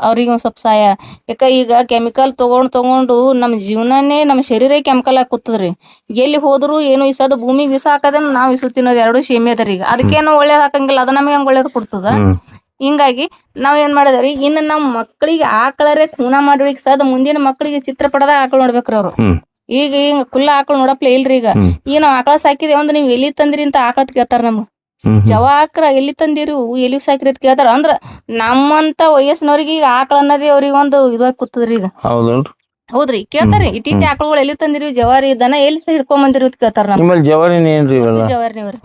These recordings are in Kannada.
ಅವ್ರಿಗೆ ಒಂದ್ ಸ್ವಲ್ಪ ಸಹಾಯ. ಯಾಕ ಈಗ ಕೆಮಿಕಲ್ ತಗೊಂಡು ನಮ್ ಜೀವನನೇ ನಮ್ಮ ಶರೀರ ಕೆಮಿಕಲ್ ಆಗಿ ಕೂತದ್ರಿ. ಎಲ್ಲಿ ಹೋದ್ರು ಏನು ಇಸದ ಭೂಮಿಗೆ ವಿಷ ಹಾಕದ ನಾವ್ ವಿಷ ತಿನ್ನೋದು ಎರಡು ಸೇಮಿ ಅದರಿ. ಈಗ ಅದಕ್ಕೇನು ಒಳ್ಳೇದ್ ಹಾಕಂಗಿಲ್ಲ, ಅದ ನಮಗೆ ಹಂಗ ಒಳ್ಳೇದ್ ಕೊಡ್ತದ. ಹಿಂಗಾಗಿ ನಾವ್ ಏನ್ ಮಾಡಿದ್ರಿ, ಇನ್ನು ನಮ್ ಮಕ್ಕಳಿಗೆ ಆಕಳರೇ ಖೂನ ಮಾಡ್ಬೇಕು ಸದ್ ಮುಂದಿನ ಮಕ್ಕಳಿಗೆ ಚಿತ್ರಪಟದ ಆಕಳ ನೋಡ್ಬೇಕ್ರಿ ಅವ್ರು. ಈಗ ಕುಲ್ಲ ಆಕಳ ನೋಡಪ್ಲೆ ಇಲ್ರಿ. ಈಗ ನಾವ್ ಆಕಳ ಸಾಕಿದೇವ್ ಅಂದ್ರ ನೀವ್ ಎಲ್ಲಿ ತಂದ್ರಿ ಅಂತ ಆಕಳ ಕೇಳ್ತಾರ ನಮ್ಗ. ಜವ ಹಾಕ್ರ ಎಲ್ಲಿ ತಂದಿರಿ, ಎಲ್ಲಿ ಸಾಕಿರಿ ಅಂತ ಕೇಳ್ತಾರ. ಅಂದ್ರ ನಮ್ಮಂತ ವಯಸ್ಸಿನವ್ರಿಗೆ ಈಗ ಆಕಳ ಅನ್ನೋದೇ ಅವ್ರಿಗೆ ಒಂದು ಇದಾಗ ಕೂತದ್ರಿ. ಈಗ ಹೌದ್ರಿ ಕೇಳ್ತಾರಿ, ಇಟ್ಟಿಟ್ಟಿ ಆಕಳಗಳು ಎಲ್ಲಿ ತಂದಿರಿ, ಜವಾರಿ ದನ ಎಲ್ಲಿ ಹಿಡ್ಕೊಂಡ್ ಬಂದಿರಿ ಅಂತ ಕೇಳ್ತಾರ. ಜವಾರಿನವ್ರಿ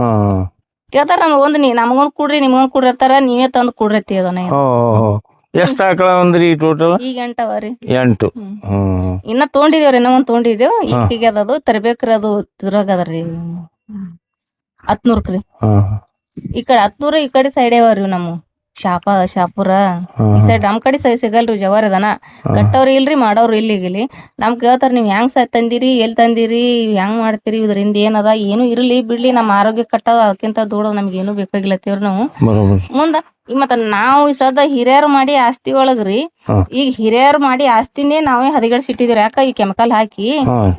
ಕೇಳ್ತಾರ ನಮಗೊಂದ್ ನಮಗೊಂದ್ ಕೊಡ್ರಿ ನಿಮ್ಗೊಂದ್ ಕೊಡ್ರಿ ಅಂತಾರ. ನೀವೇ ತಂದ್ ಕೊಡ್ರಿ ಅದನ್ನ. ಎಷ್ಟ್ ಆಕಳ ಅಂದ್ರಿ ಟೋಟಲ್? ಈಗ 8 ಅವರಿ. 8. ಇನ್ನ ತೊಗೊಂಡಿದೇವ್ರಿ, ಇನ್ನೂ ಒಂದ್ ತೊಗೊಂಡಿದೇವ್. ಈಗ ಅದದು ತರ್ಬೇಕ್ರಿ. ಅದು ಇದ್ರಾಗ ಅದರಿ 10 ಈ ಕಡೆ 10 ಈ ಕಡೆ ಸೈಡ್ ಅವರಿ. ನಮ್ಮ ಶಾಪುರ ಈ ಸೈಡ್ ನಮ್ ಕಡೆ ಸಿಗಲ್ರಿ ಜವಾರಿ ದನ. ಕಟ್ಟವ್ರಿ ಇಲ್ರಿ, ಮಾಡವ್ರು ಇಲ್ಲಿಗಿಲಿ. ನಮ್ ಕೇಳ್ತಾರ ನೀವ್ ಹೆಂಗ್ ತಂದಿರಿ, ಎಲ್ಲಿ ತಂದಿರಿ, ಹೆಂಗ್ ಮಾಡ್ತೀರಿ, ಇದ್ರಿಂದ ಏನದ, ಏನು ಇರ್ಲಿ ಬಿಡ್ಲಿ ನಮ್ ಆರೋಗ್ಯ ಕಟ್ಟದ, ಅದಕ್ಕಿಂತ ದೂಡ ನಮ್ಗೆ ಏನು ಬೇಕಾಗಿಲ್ಲತ್ತೇವ್ರಿ ನಾವು. ಮುಂದ ಮತ್ತ ನಾವು ಸದ ಹಿರಿಯರು ಮಾಡಿ ಆಸ್ತಿ ಒಳಗ್ರಿ. ಈಗ ಹಿರಿಯರು ಮಾಡಿ ಆಸ್ತಿನೇ ನಾವೇ ಹದಗೆಡ್ಸಿಟ್ಟಿದಿರಿ. ಯಾಕ ಈ ಕೆಮಿಕಲ್ ಹಾಕಿ.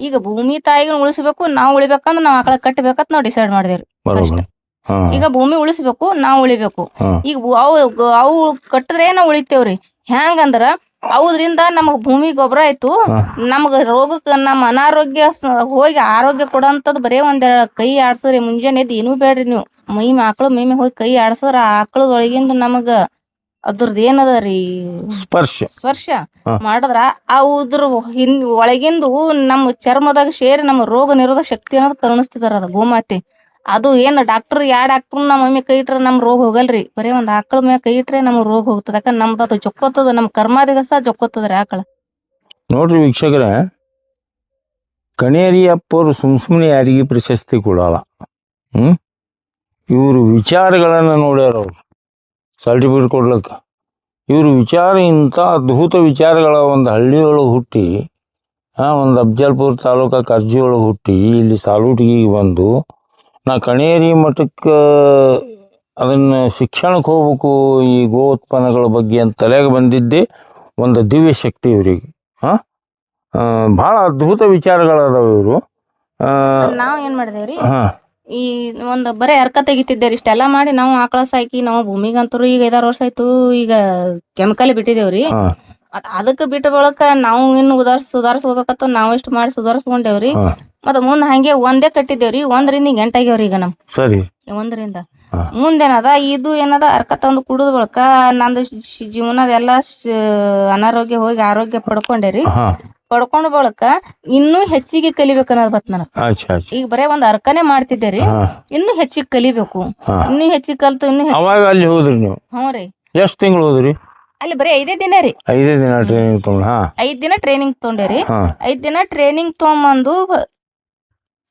ಈಗ ಭೂಮಿ ತಾಯಿಗಳನ್ನ ಉಳಿಸ್ಬೇಕು, ನಾವ್ ಉಳಿಬೇಕಂದ್ರ ನಾವ್ ಆಕಳ ಕಟ್ಟಬೇಕಂತ ನಾವ್ ಡಿಸೈಡ್ ಮಾಡಿದೇವ್ರಿ. ಈಗ ಭೂಮಿ ಉಳಿಸ್ಬೇಕು, ನಾವ್ ಉಳಿಬೇಕು. ಈಗ ಅವು ಕಟ್ಟಿದ್ರೆ ನಾವ್ ಉಳಿತೇವ್ರಿ. ಹೆಂಗಂದ್ರ ಅವುದ್ರಿಂದ ನಮಗ್ ಭೂಮಿ ಗೊಬ್ಬರ ಆಯ್ತು. ನಮಗ ರೋಗಕ್ಕ ನಮ್ಮ ಅನಾರೋಗ್ಯ ಹೋಗಿ ಆರೋಗ್ಯ ಕೊಡೋಂಥದ್ದು ಬರೇ ಕೈ ಆಡ್ಸದ್ರಿ. ಮುಂಜಾನೆ ಎದ್ದು ಏನೂ ಬೇಡ್ರಿ, ನೀವು ಆಕಳ ಮೈ ಹೋಗಿ ಕೈ ಆಡ್ಸದ್ರ ಆಕಳದೊಳಗಿಂದ ನಮಗ ಅದ್ರದ್ದು ಏನದ ರೀ ಸ್ಪರ್ಶ ಮಾಡಿದ್ರ ಅದ್ರ ಒಳಗಿಂದು ನಮ್ಮ ಚರ್ಮದಾಗ ಸೇರಿ ನಮ್ಮ ರೋಗ ನಿರೋಧಕ ಶಕ್ತಿ ಅನ್ನೋದು ಕರುಣಿಸ್ತಿದಾರ. ಅದ ಗೋಮಾತೆ ಅದು ಏನ್ ಡಾಕ್ಟರ್ ಡಾಕ್ಟರ್ ನಮ್ಮ ಮಮ್ಮಿ ಕೈ ಇಟ್ರೆ ನಮ್ ರೋಗ ಹೋಗಲ್ರಿ. ಬರೀ ಒಂದ್ ಆಕಳ ಮ್ಯಾಗ ಕೈ ಇಟ್ರೆ ನಮ್ ರೋಗ ಹೋಗ್ತದ. ಯಾಕಂದ್ರೆ ನಮ್ದು ಅದು ಜೊಕ್ಕೋತದ, ನಮ್ ಕರ್ಮಾದಿಗಸ ಜೊಕ್ಕೋತದ್ರಿ ಆಕಳ. ನೋಡ್ರಿ ವೀಕ್ಷಕರ, ಕಣೇರಿಯಪ್ಪರು ಸುಮ್ನೆ ಯಾರಿಗೆ ಪ್ರಶಸ್ತಿ ಕೊಡಲ್ಲ. ಇವರು ವಿಚಾರಗಳನ್ನ ನೋಡ್ಯಾರ. ಅವ್ರು ಸರ್ಟಿಫಿಕೇಟ್ ಕೊಡ್ಲಕ್ಕ ಇವರು ವಿಚಾರ ಇಂಥ ಅದ್ಭುತ ವಿಚಾರಗಳ ಒಂದು ಹಳ್ಳಿಯೊಳಗೆ ಹುಟ್ಟಿ, ಒಂದು ಅಫ್ಜಲ್ಪುರ ತಾಲೂಕಾ ಕರ್ಜಿಯೊಳಗೆ ಹುಟ್ಟಿ ಇಲ್ಲಿ ಸಾಲೂಟಿಗೆ ಬಂದು ನಾ ಕಣೇರಿ ಮಠಕ್ಕೆ ಅದನ್ನು ಶಿಕ್ಷಣಕ್ಕೆ ಹೋಗ್ಬೇಕು ಈ ಗೋ ಉತ್ಪನ್ನಗಳ ಬಗ್ಗೆ ಅಂತ ತಲೆಗೆ ಬಂದಿದ್ದೇ ಒಂದು ದಿವ್ಯ ಶಕ್ತಿ ಇವರಿಗೆ. ಭಾಳ ಅದ್ಭುತ ವಿಚಾರಗಳದಾವ ಇವರು. ನಾವ್ ಏನ್ ಮಾಡಿದೇವ್ರಿ, ಈ ಒಂದ್ ಬರೀ ಅರ್ಕ ತೆಗಿತಿದ್ದೇವ್ರಿ. ಇಷ್ಟೆಲ್ಲಾ ಮಾಡಿ ನಾವು ಆಕಳ ಸಾಕಿ ನಾವು ಭೂಮಿಗಂತರು ಈಗ 5-6 ವರ್ಷ ಆಯ್ತು ಈಗ ಕೆಮಿಕಲ್ ಬಿಟ್ಟಿದೇವ್ರಿ. ಅದಕ್ಕೆ ಬಿಟ್ಟ ಬಳಕ ನಾವು ಇನ್ನು ಸುಧಾರಿಸ್ಕೋಬೇಕತ್ತ ನಾವ್ ಇಷ್ಟು ಮಾಡಿ ಸುಧಾರಿಸ್ಕೊಂಡೇವ್ರಿ. ಮತ್ತ ಮುಂದ್ ಹಂಗೆ ಒಂದೇ ಕಟ್ಟಿದೇವ್ರಿ. 1ರಿಂದ 8 ಆಗ್ಯಾವ್ರಿ ಈಗ ನಮ್. ಸರಿ 1ರಿಂದ ಮುಂದೇನದ ಇದು ಏನದ ಅರ್ಕ ತಂದು ಕುಡಿದ ಬಳಕ ನಂದು ಜೀವನದ ಎಲ್ಲಾ ಅನಾರೋಗ್ಯ ಹೋಗಿ ಆರೋಗ್ಯ ಪಡ್ಕೊಂಡೇರಿ. ಪಡ್ಕೊಂಡ್ ಬಳಕ ಇನ್ನೂ ಹೆಚ್ಚಿಗೆ ಕಲಿಬೇಕನ್ನೋದ್ ಬತ್ ನನಗ್. ಈಗ ಬರೇ ಒಂದ್ ಅರ್ಕನೆ ಮಾಡ್ತಿದ್ದೇರಿ, ಇನ್ನು ಹೆಚ್ಚಿಗೆ ಕಲಿಬೇಕು. ಇನ್ನು ಹೆಚ್ಚಿಗೆ ಕಲ್ತು ಇನ್ನು ಅಲ್ಲಿ ಹೋದ್ರಿ ನೀವು? ಹ್ಞೂ ರೀ. ಎಷ್ಟ್ ತಿಂಗಳು ಹೋದ್ರಿ? ಅಲ್ಲಿ ಬರೀ 5 ದಿನ ರೀ. 5 ದಿನ ಟ್ರೈನಿಂಗ್ ತಗೊಂಡ? 5 ದಿನ ಟ್ರೈನಿಂಗ್ ತಗೊಂಡೇರಿ. 5 ದಿನ ಟ್ರೈನಿಂಗ್ ತಗೊಂಬಂದು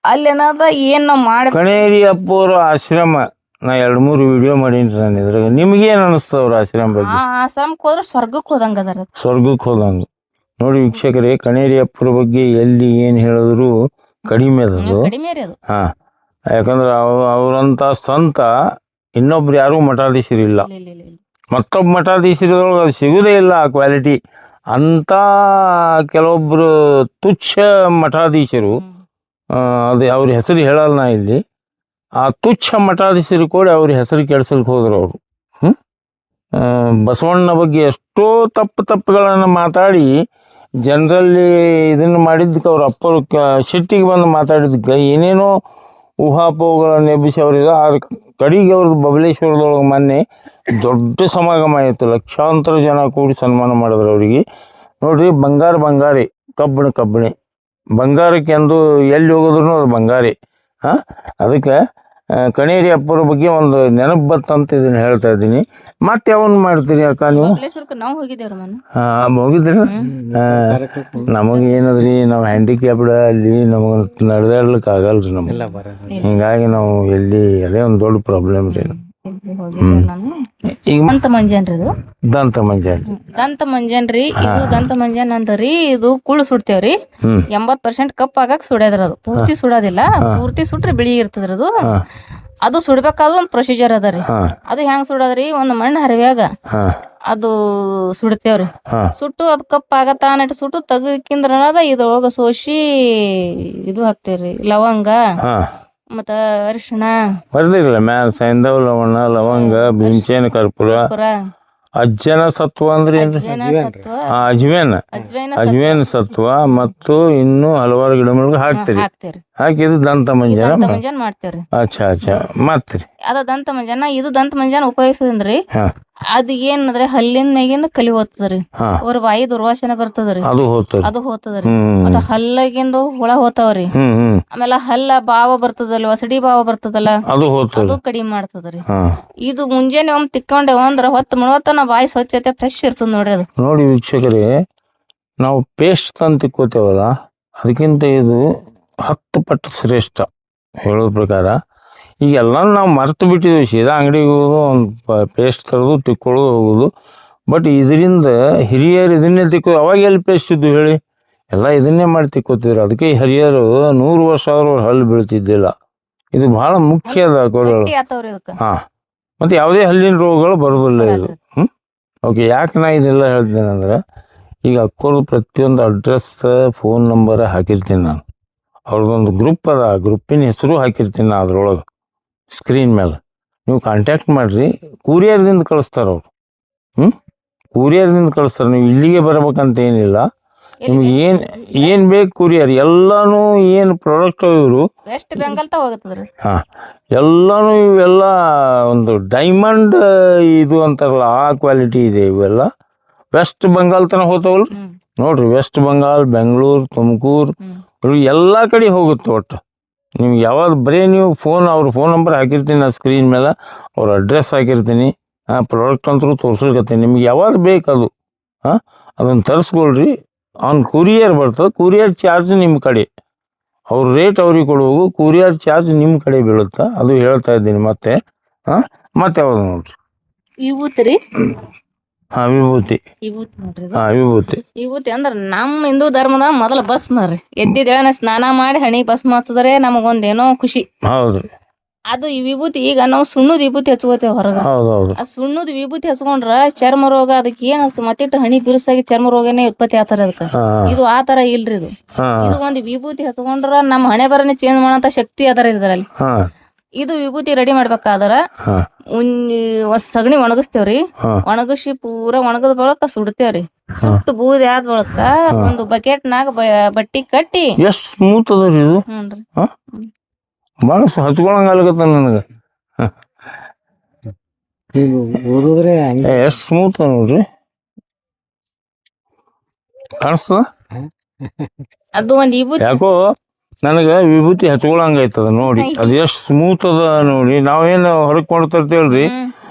ಅಲ್ಲೇನದ ಏನ್ ನಾವ್ ಮಾಡ ಕಣೇರಿ ಅಪ್ಪವ್ರ ಆಶ್ರಮ ನಾ 2-3 ವಿಡಿಯೋ ಮಾಡೀನಿ ನಾನು ಇದ್ರಾಗ. ನಿಮ್ಗೇನ್ ಅನಿಸ್ತದ ಅವ್ರ ಆಶ್ರಮ ಬಗ್ಗೆ? ಆಶ್ರಮಕ್ಕೆ ಹೋದ್ರ ಸ್ವರ್ಗಕ್ಕೆ ಹೋದಂಗ ಅದಾರ. ಸ್ವರ್ಗಕ್ಕೆ ಹೋದಂಗ. ನೋಡಿ ವೀಕ್ಷಕರೇ, ಕಣೇರಿ ಅಪ್ಪರ ಬಗ್ಗೆ ಎಲ್ಲಿ ಏನ್ ಹೇಳಿದ್ರು ಕಡಿಮೆ ಅದದು. ಯಾಕಂದ್ರೆ ಅವ್ರಂತ ಸಂತ ಇನ್ನೊಬ್ರು ಯಾರು ಮಠಾಧೀಶರಿಲ್ಲ. ಮತ್ತೊಬ್ಬ ಮಠಾಧೀಶರೊಳಗೆ ಅದು ಸಿಗುದೇ ಇಲ್ಲ ಆ ಕ್ವಾಲಿಟಿ. ಅಂತ ಕೆಲವೊಬ್ರು ತುಚ್ಛ ಮಠಾಧೀಶರು, ಅದು ಅವ್ರ ಹೆಸರು ಹೇಳಲ್ಲ ನಾ ಇಲ್ಲಿ. ಆ ತುಚ್ಛ ಮಠಾಧೀಶರು ಕೂಡ ಅವ್ರ ಹೆಸರು ಕೆಡ್ಸಲ್ಕೆ ಹೋದ್ರು ಅವರು. ಬಸವಣ್ಣ ಬಗ್ಗೆ ಎಷ್ಟೋ ತಪ್ಪುಗಳನ್ನು ಮಾತಾಡಿ ಜನರಲ್ಲಿ ಇದನ್ನು ಮಾಡಿದ್ದಕ್ಕೆ ಅವ್ರ ಅಪ್ಪರು ಸಿಟ್ಟಿಗೆ ಬಂದು ಮಾತಾಡಿದ್ದಕ್ಕೆ ಏನೇನೋ ಊಹಾಪೋಹಗಳನ್ನು ಎಬ್ಬಿಸಿ ಅವ್ರಿಗೆ ಕಡೆಗೆ ಅವ್ರದ್ದು ಬಬಲೇಶ್ವರದೊಳಗೆ ಮೊನ್ನೆ ದೊಡ್ಡ ಸಮಾಗಮ ಆಯಿತು. ಲಕ್ಷಾಂತರ ಜನ ಕೂಡಿ ಸನ್ಮಾನ ಮಾಡಿದ್ರು ಅವರಿಗೆ. ನೋಡ್ರಿ, ಬಂಗಾರೇ, ಕಬ್ಬಿಣಿ. ಬಂಗಾರಕ್ಕೆ ಎಂದು ಎಲ್ಲಿ ಹೋಗೋದ್ರೂ ಅದು ಬಂಗಾರೇ. ಅದಕ್ಕೆ ಕಣೇರಿ ಅಪ್ಪರ ಬಗ್ಗೆ ಒಂದು ನೆನಪು ಬತ್ತಂತ ಇದನ್ನು ಹೇಳ್ತಾ ಇದ್ದೀನಿ. ಮತ್ತೆ ಯಾವನ್ ಮಾಡ್ತೀರಿ ಅಕ್ಕ ನೀವು? ಹೋಗಿದ್ರಿ? ನಮಗೆ ಏನದ್ರಿ, ನಾವು ಹ್ಯಾಂಡಿಕ್ಯಾಪ್ಡ್, ಅಲ್ಲಿ ನಮಗೆ ನಡೆದಾಡ್ಲಿಕ್ಕೆ ಆಗಲ್ರಿ ನಮಗೆ. ಹಿಂಗಾಗಿ ನಾವು ಎಲ್ಲಿ ಅದೇ ಒಂದು ದೊಡ್ಡ ಪ್ರಾಬ್ಲಮ್ ರೀ. ಈಗ ದಂತ ಮಂಜಾನ್ರಿ. ದಂತ ಮಂಜಾನ್ ಅಂದ್ರಿ, ಇದು ಕುಳ್ಳು ಸುಡ್ತೇವ್ರಿ. 80% ಕಪ್ ಆಗಕ್ ಸುಡ್ಯಾದ್ರಿ. ಅದು ಪೂರ್ತಿ ಸುಡೋದಿಲ್ಲ. ಪೂರ್ತಿ ಸುಟ್ರೆ ಬಿಳಿ ಇರ್ತದ್ರಿ ಅದು. ಅದು ಸುಡ್ಬೇಕಾದ್ರೂ ಒಂದ್ ಪ್ರೊಸೀಜರ್ ಅದ ರೀ. ಹಾ ಅದು ಹೆಂಗ್ ಸುಡೋದ್ರಿ, ಒಂದ್ ಮಣ್ಣು ಹರಿವ್ಯಾಗ ಹಾ ಅದು ಸುಡ್ತೇವ್ರಿ. ಹಾ ಸುಟ್ಟು ಅದ್ ಕಪ್ಪ ಆಗತ್ತಾನಟ್ ಸುಟ್ಟು ತೆಗಕಿಂದ್ರ ಇದ್ರೊಳಗ ಸೋಸಿ ಇದು ಹಾಕ್ತೇವ್ರಿ, ಲವಂಗ ಹಾ ಮತ್ತ ಅರಿಶಿಣ, ಬರ್ದಿರಲ್ಲ ಮ್ಯಾಲ ಸೈಂಧವ ಲವಣ, ಲವಂಗ, ಬಿಂಚೇನ, ಕರ್ಪೂರ, ಪುರ, ಅಜ್ಜನ ಸತ್ವ ಅಂದ್ರೆ ಏನ್ರಿ? ಸತ್ವ, ಅಜ್ವೇನ್ ಅಜ್ವೈನ ಅಜ್ವೇನ್ ಸತ್ವ ಮತ್ತು ಇನ್ನೂ ಹಲವಾರು ಗಿಡಮೂಲಿಕೆ ಹಾಕ್ತಿರಿ. ಹಾಕ್ತೇವ್ರಿ. ಹಾಕಿದ್ದು ದಂತ ಮಂಜನ ದಂತ ಮಂಜಾನ ಮಾಡ್ತೇವ್ರಿ. ಅಚ್ಚಾ ಮತ್ರಿ? ಅದ ದಂತ ಮಂಜಾನ, ಇದು ದಂತ ಮಂಜಾನ ಉಪಯೋಗಿಸೋದ್ರಿ ಹಾ ಅದ್ ಏನಂದ್ರೆ ಹಲ್ಲಿನ ಮ್ಯಾಗಿಂದ ಕಲಿ ಹೋಗ್ತದ್ರಿ. ಹಾ ಅವ್ರ ಬಾಯಿ ದುರ್ವಾಸನೆ ಬರ್ತದ್ರಿ, ಅದು ಹೋಗ್ತದ. ಅದು ಹೋಗ್ತದ್ರಿ. ಹ್ಮ್ ಮತ್ತ ಹಲ್ಲಗಿಂದು ಹುಳ ಹೋಗ್ತಾವ್ರಿ. ಹ್ಮ್ ಆಮೇಲೆ ಹಲ್ಲ ಬಾವ ಬರ್ತದಲ್ಲ, ಒಸಡಿ ಬಾವ ಬರ್ತದಲ್ಲ, ಅದು ಹೋಗ್ತದ. ಅದು ಕಡಿಮೆ ಮಾಡ್ತದ್ರಿ. ಹಾ ಇದು ಮುಂಜಾನೆ ಒಮ್ಮೆ ತಿಕ್ಕೊಂಡೇವ ಅಂದ್ರ ಹೊತ್ತು ಮುಳುವತ್ತನ ಬಾಯಿ ಸ್ವಚ್ಛತೆ ಫ್ರೆಶ್ ಇರ್ತದ ನೋಡ್ರಿ ಅದು. ನೋಡಿ ವೀಕ್ಷಕರೇ, ನಾವು ಪೇಸ್ಟ್ ತಂದು ತಿಕ್ಕೋತೇವಲ್ಲ, ಅದಕ್ಕಿಂತ ಇದು 10 ಪಟ್ಟು ಶ್ರೇಷ್ಠ ಹೇಳೋದ ಪ್ರಕಾರ. ಈಗ ಎಲ್ಲನೂ ನಾವು ಮರ್ತು ಬಿಟ್ಟಿದ್ದೀವಿ. ಸೀದಾ ಅಂಗಡಿಗೆ ಹೋಗೋದು, ಒಂದು ಪೇಸ್ಟ್ ತರೋದು, ತಿಕ್ಕೊಳ್ಳೋದು, ಹೋಗೋದು. ಬಟ್ ಇದರಿಂದ ಹಿರಿಯರು ಇದನ್ನೇ ತಿಕ್ಕೋದು. ಅವಾಗ ಎಲ್ಲಿ ಪೇಸ್ಟ್ ಇದ್ದು ಹೇಳಿ? ಎಲ್ಲ ಇದನ್ನೇ ಮಾಡಿ ತಿಕ್ಕೋತಿದ್ರು. ಅದಕ್ಕೆ ಹಿರಿಯರು 100 ವರ್ಷ ಆದ್ರೂ ಹಲ್ಲು ಬೀಳ್ತಿದ್ದಿಲ್ಲ. ಇದು ಬಹಳ ಮುಖ್ಯ ಅದ ಕೊಡೋದು. ಗಟ್ಟಿ ಆತವ್ರಿ ಇದಕ್ಕ. ಹಾ, ಮತ್ತು ಯಾವುದೇ ಹಲ್ಲಿನ ರೋಗಗಳು ಬರೋದಿಲ್ಲ ಇದು. ಓಕೆ, ಯಾಕೆ ನಾ ಇದೆಲ್ಲ ಹೇಳ್ತೇನೆ ಅಂದ್ರೆ, ಈಗ ಅಕ್ಕೋರು ಪ್ರತಿಯೊಂದು ಅಡ್ರೆಸ್, ಫೋನ್ ನಂಬರ್ ಹಾಕಿರ್ತೀನಿ ನಾನು. ಅವ್ರದ್ದೊಂದು ಗ್ರೂಪ್ ಅದ, ಆ ಗ್ರೂಪಿನ ಹೆಸರು ಹಾಕಿರ್ತೀನಿ ನಾ ಅದ್ರೊಳಗೆ ಸ್ಕ್ರೀನ್ ಮೇಲೆ. ನೀವು ಕಾಂಟ್ಯಾಕ್ಟ್ ಮಾಡಿರಿ, ಕೂರಿಯರ್ದಿಂದ ಕಳಿಸ್ತಾರೆ ಅವರು. ಕೂರಿಯರ್ದಿಂದ ಕಳಿಸ್ತಾರೆ. ನೀವು ಇಲ್ಲಿಗೆ ಬರ್ಬೇಕಂತ ಏನಿಲ್ಲ. ನಿಮ್ಗೆ ಏನು ಬೇಕು ಕೂರಿಯರ್ ಎಲ್ಲನೂ, ಏನು ಪ್ರಾಡಕ್ಟ್ ಇವರು ವೆಸ್ಟ್ ಬೆಂಗಾಲ್ ತ ಹೋಗುತ್ತದ್ರಿ. ಹಾಂ, ಎಲ್ಲನೂ ಇವೆಲ್ಲ ಒಂದು ಡೈಮಂಡ್ ಇದು ಅಂತಾರಲ್ಲ, ಆ ಕ್ವಾಲಿಟಿ ಇದೆ. ಇವೆಲ್ಲ ವೆಸ್ಟ್ ಬೆಂಗಾಲ್ ತನಕ ಹೋಗ್ತಾವಲ್ರಿ. ನೋಡ್ರಿ, ವೆಸ್ಟ್ ಬೆಂಗಾಲ್, ಬೆಂಗಳೂರು, ತುಮಕೂರು ಎಲ್ಲ ಕಡೆ ಹೋಗುತ್ತೆ. ಒಟ್ಟು ನಿಮ್ಗೆ ಯಾವಾಗ ಬರೀ ನೀವು ಅವ್ರ ಫೋನ್ ನಂಬರ್ ಹಾಕಿರ್ತೀನಿ ನಾನು ಸ್ಕ್ರೀನ್ ಮೇಲೆ, ಅವ್ರ ಅಡ್ರೆಸ್ ಹಾಕಿರ್ತೀನಿ, ಪ್ರಾಡಕ್ಟ್ ಅಂತೂ ತೋರಿಸ್ಲಿಕತ್ತೀನಿ. ನಿಮ್ಗೆ ಯಾವಾಗ ಬೇಕು ಅದು ಅದನ್ನು ತರಿಸ್ಕೊಳ್ರಿ. ಅವ್ನು ಕೂರಿಯರ್ ಬರ್ತದೆ. ಕೂರಿಯರ್ ಚಾರ್ಜ್ ನಿಮ್ಮ ಕಡೆ, ಅವ್ರ ರೇಟ್ ಅವ್ರಿಗೆ ಕೊಡುವಾಗ ಕೂರಿಯರ್ ಚಾರ್ಜ್ ನಿಮ್ಮ ಕಡೆ ಬೀಳುತ್ತೆ. ಅದು ಹೇಳ್ತಾ ಇದ್ದೀನಿ. ಮತ್ತೆ ಮತ್ತೆ ಯಾವುದು ನೋಡ್ರಿ, ವಿಭೂತಿ ರೀ. ವಿಭೂತಿ. ವಿಭೂತಿ ನೋಡ್ರಿ, ವಿಭೂತಿ. ವಿಭೂತಿ ಅಂದ್ರ ನಮ್ಮ ಹಿಂದೂ ಧರ್ಮದ ಮೊದಲ ಭಸ್ಮ ರೀ. ಎದ್ದಿದ್ದೇಳನ ಸ್ನಾನ ಮಾಡಿ ಹಣಿ ಭಸ್ಮ ಹಚ್ಚದ್ರೆ ನಮಗೊಂದೇನೋ ಖುಷಿ. ಹೌದ್ರಿ. ಅದು ಈ ವಿಭೂತಿ ಈಗ ನಾವು ಸುಣ್ಣದ ವಿಭೂತಿ ಹಚ್ಕೋತೇವೆ ಹೊರಗ. ಆ ಸುಣ್ಣದ ವಿಭೂತಿ ಹಚ್ಕೊಂಡ್ರ ಚರ್ಮ ರೋಗ ಅದಕ್ಕೆ ಏನ್ ಮತ್ತಿಟ್ಟು ಹಣಿ ಬಿರುಸಾಗಿ ಚರ್ಮ ರೋಗನೇ ಉತ್ಪತ್ತಿ ಆತರ ಅದಕ್ಕ. ಇದು ಆತರ ಇಲ್ರಿ. ಇದು ಒಂದು ವಿಭೂತಿ ಹಚ್ಕೊಂಡ್ರ ನಮ್ಮ ಹಣೆ ಬರನೇ ಚೇಂಜ್ ಮಾಡೋ ಶಕ್ತಿ ಅದರ ಇದ್ರಲ್ಲಿ. ಇದು ವಿಭೂತಿ ರೆಡಿ ಮಾಡ್ಬೇಕಾದ್ರ ಸಗಣಿ ಒಣಗಿಸ್ತೇವ್ರಿ. ಒಣಗಿಸಿ ಪೂರಾ ಒಣಗದ ಬಳಕ ಸುಡ್ತೇವ್ರಿ. ಸುಟ್ಟು ಬೂದಿ ಆದ ಬಳಕ ಒಂದು ಬಕೆಟ್ ನಾಗ ಬಟ್ಟಿ ಕಟ್ಟಿ. ಎಷ್ಟು ಸ್ಮೂತ್ ಅದ್ರಿ ಇದು. ಹ್ಞೂನ್ರಿ, ಭಾಳ ಹಚ್ಕೊಳಂಗ ಆಗ್ಲತ್ತ ನನಗೆ. ಎಷ್ಟು ಸ್ಮೂತ್ ನೋಡ್ರಿ, ಕಾಣಿಸ್ತದ. ಅದು ಒಂದ್ ವಿಭೂತಿ ಯಾಕೋ ನನಗೆ ವಿಭೂತಿ ಹಚ್ಕೊಳಂಗೈತದ ನೋಡಿ. ಅದು ಎಷ್ಟು ಸ್ಮೂತ್ ಅದ ನೋಡಿ. ನಾವೇನು ಹೊರಗೆ ಕೊಂಡ್ತರ್ತೇವಲ್ರಿ,